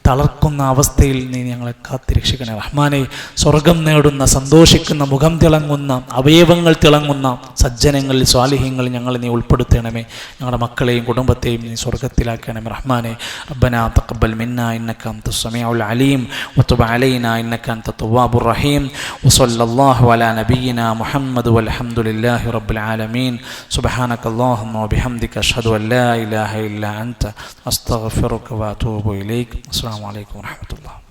തളർക്കുന്ന അവസ്ഥയിൽ നീ ഞങ്ങളെ കാത്തിരക്ഷിക്കണേ റഹ്മാനെ. സ്വർഗം നേടുന്ന, സന്തോഷിക്കുന്ന, മുഖം തിളങ്ങുന്ന, അവയവങ്ങൾ തിളങ്ങുന്ന സജ്ജനങ്ങളിൽ, സ്വാലിഹ്യങ്ങളിൽ ഞങ്ങളെ നീ ഉൾപ്പെടുത്തണമേ. ഞങ്ങളുടെ മക്കളെയും കുടുംബത്തെയും നീ സ്വർഗത്തിലാക്കണമേ റഹ്മാനെ. റബ്ബനാ തഖബ്ബൽ മിന്നാ ഇന്നക അൻതസ് സമീഉൽ അലീം വതുബ് അലൈനാ ഇന്നക അൻതത് തവ്വാബുർ റഹീം വസല്ലല്ലാഹു അലാ നബിയിനാ മുഹമ്മദ് വൽഹംദുലില്ലാഹി റബ്ബിൽ ആലമീൻ. സുബ്ഹാനകല്ലാഹുമ്മ വബിഹംദിക അഷ്ഹദു അൻ ലാ ഇലാഹ ഇല്ലാ അൻത അസ്തഗ്ഫിറുക വഅതൂബു ഇലൈക്. അസ്സലാമു അലൈക്കും വറഹ്മത്തുള്ളാഹി.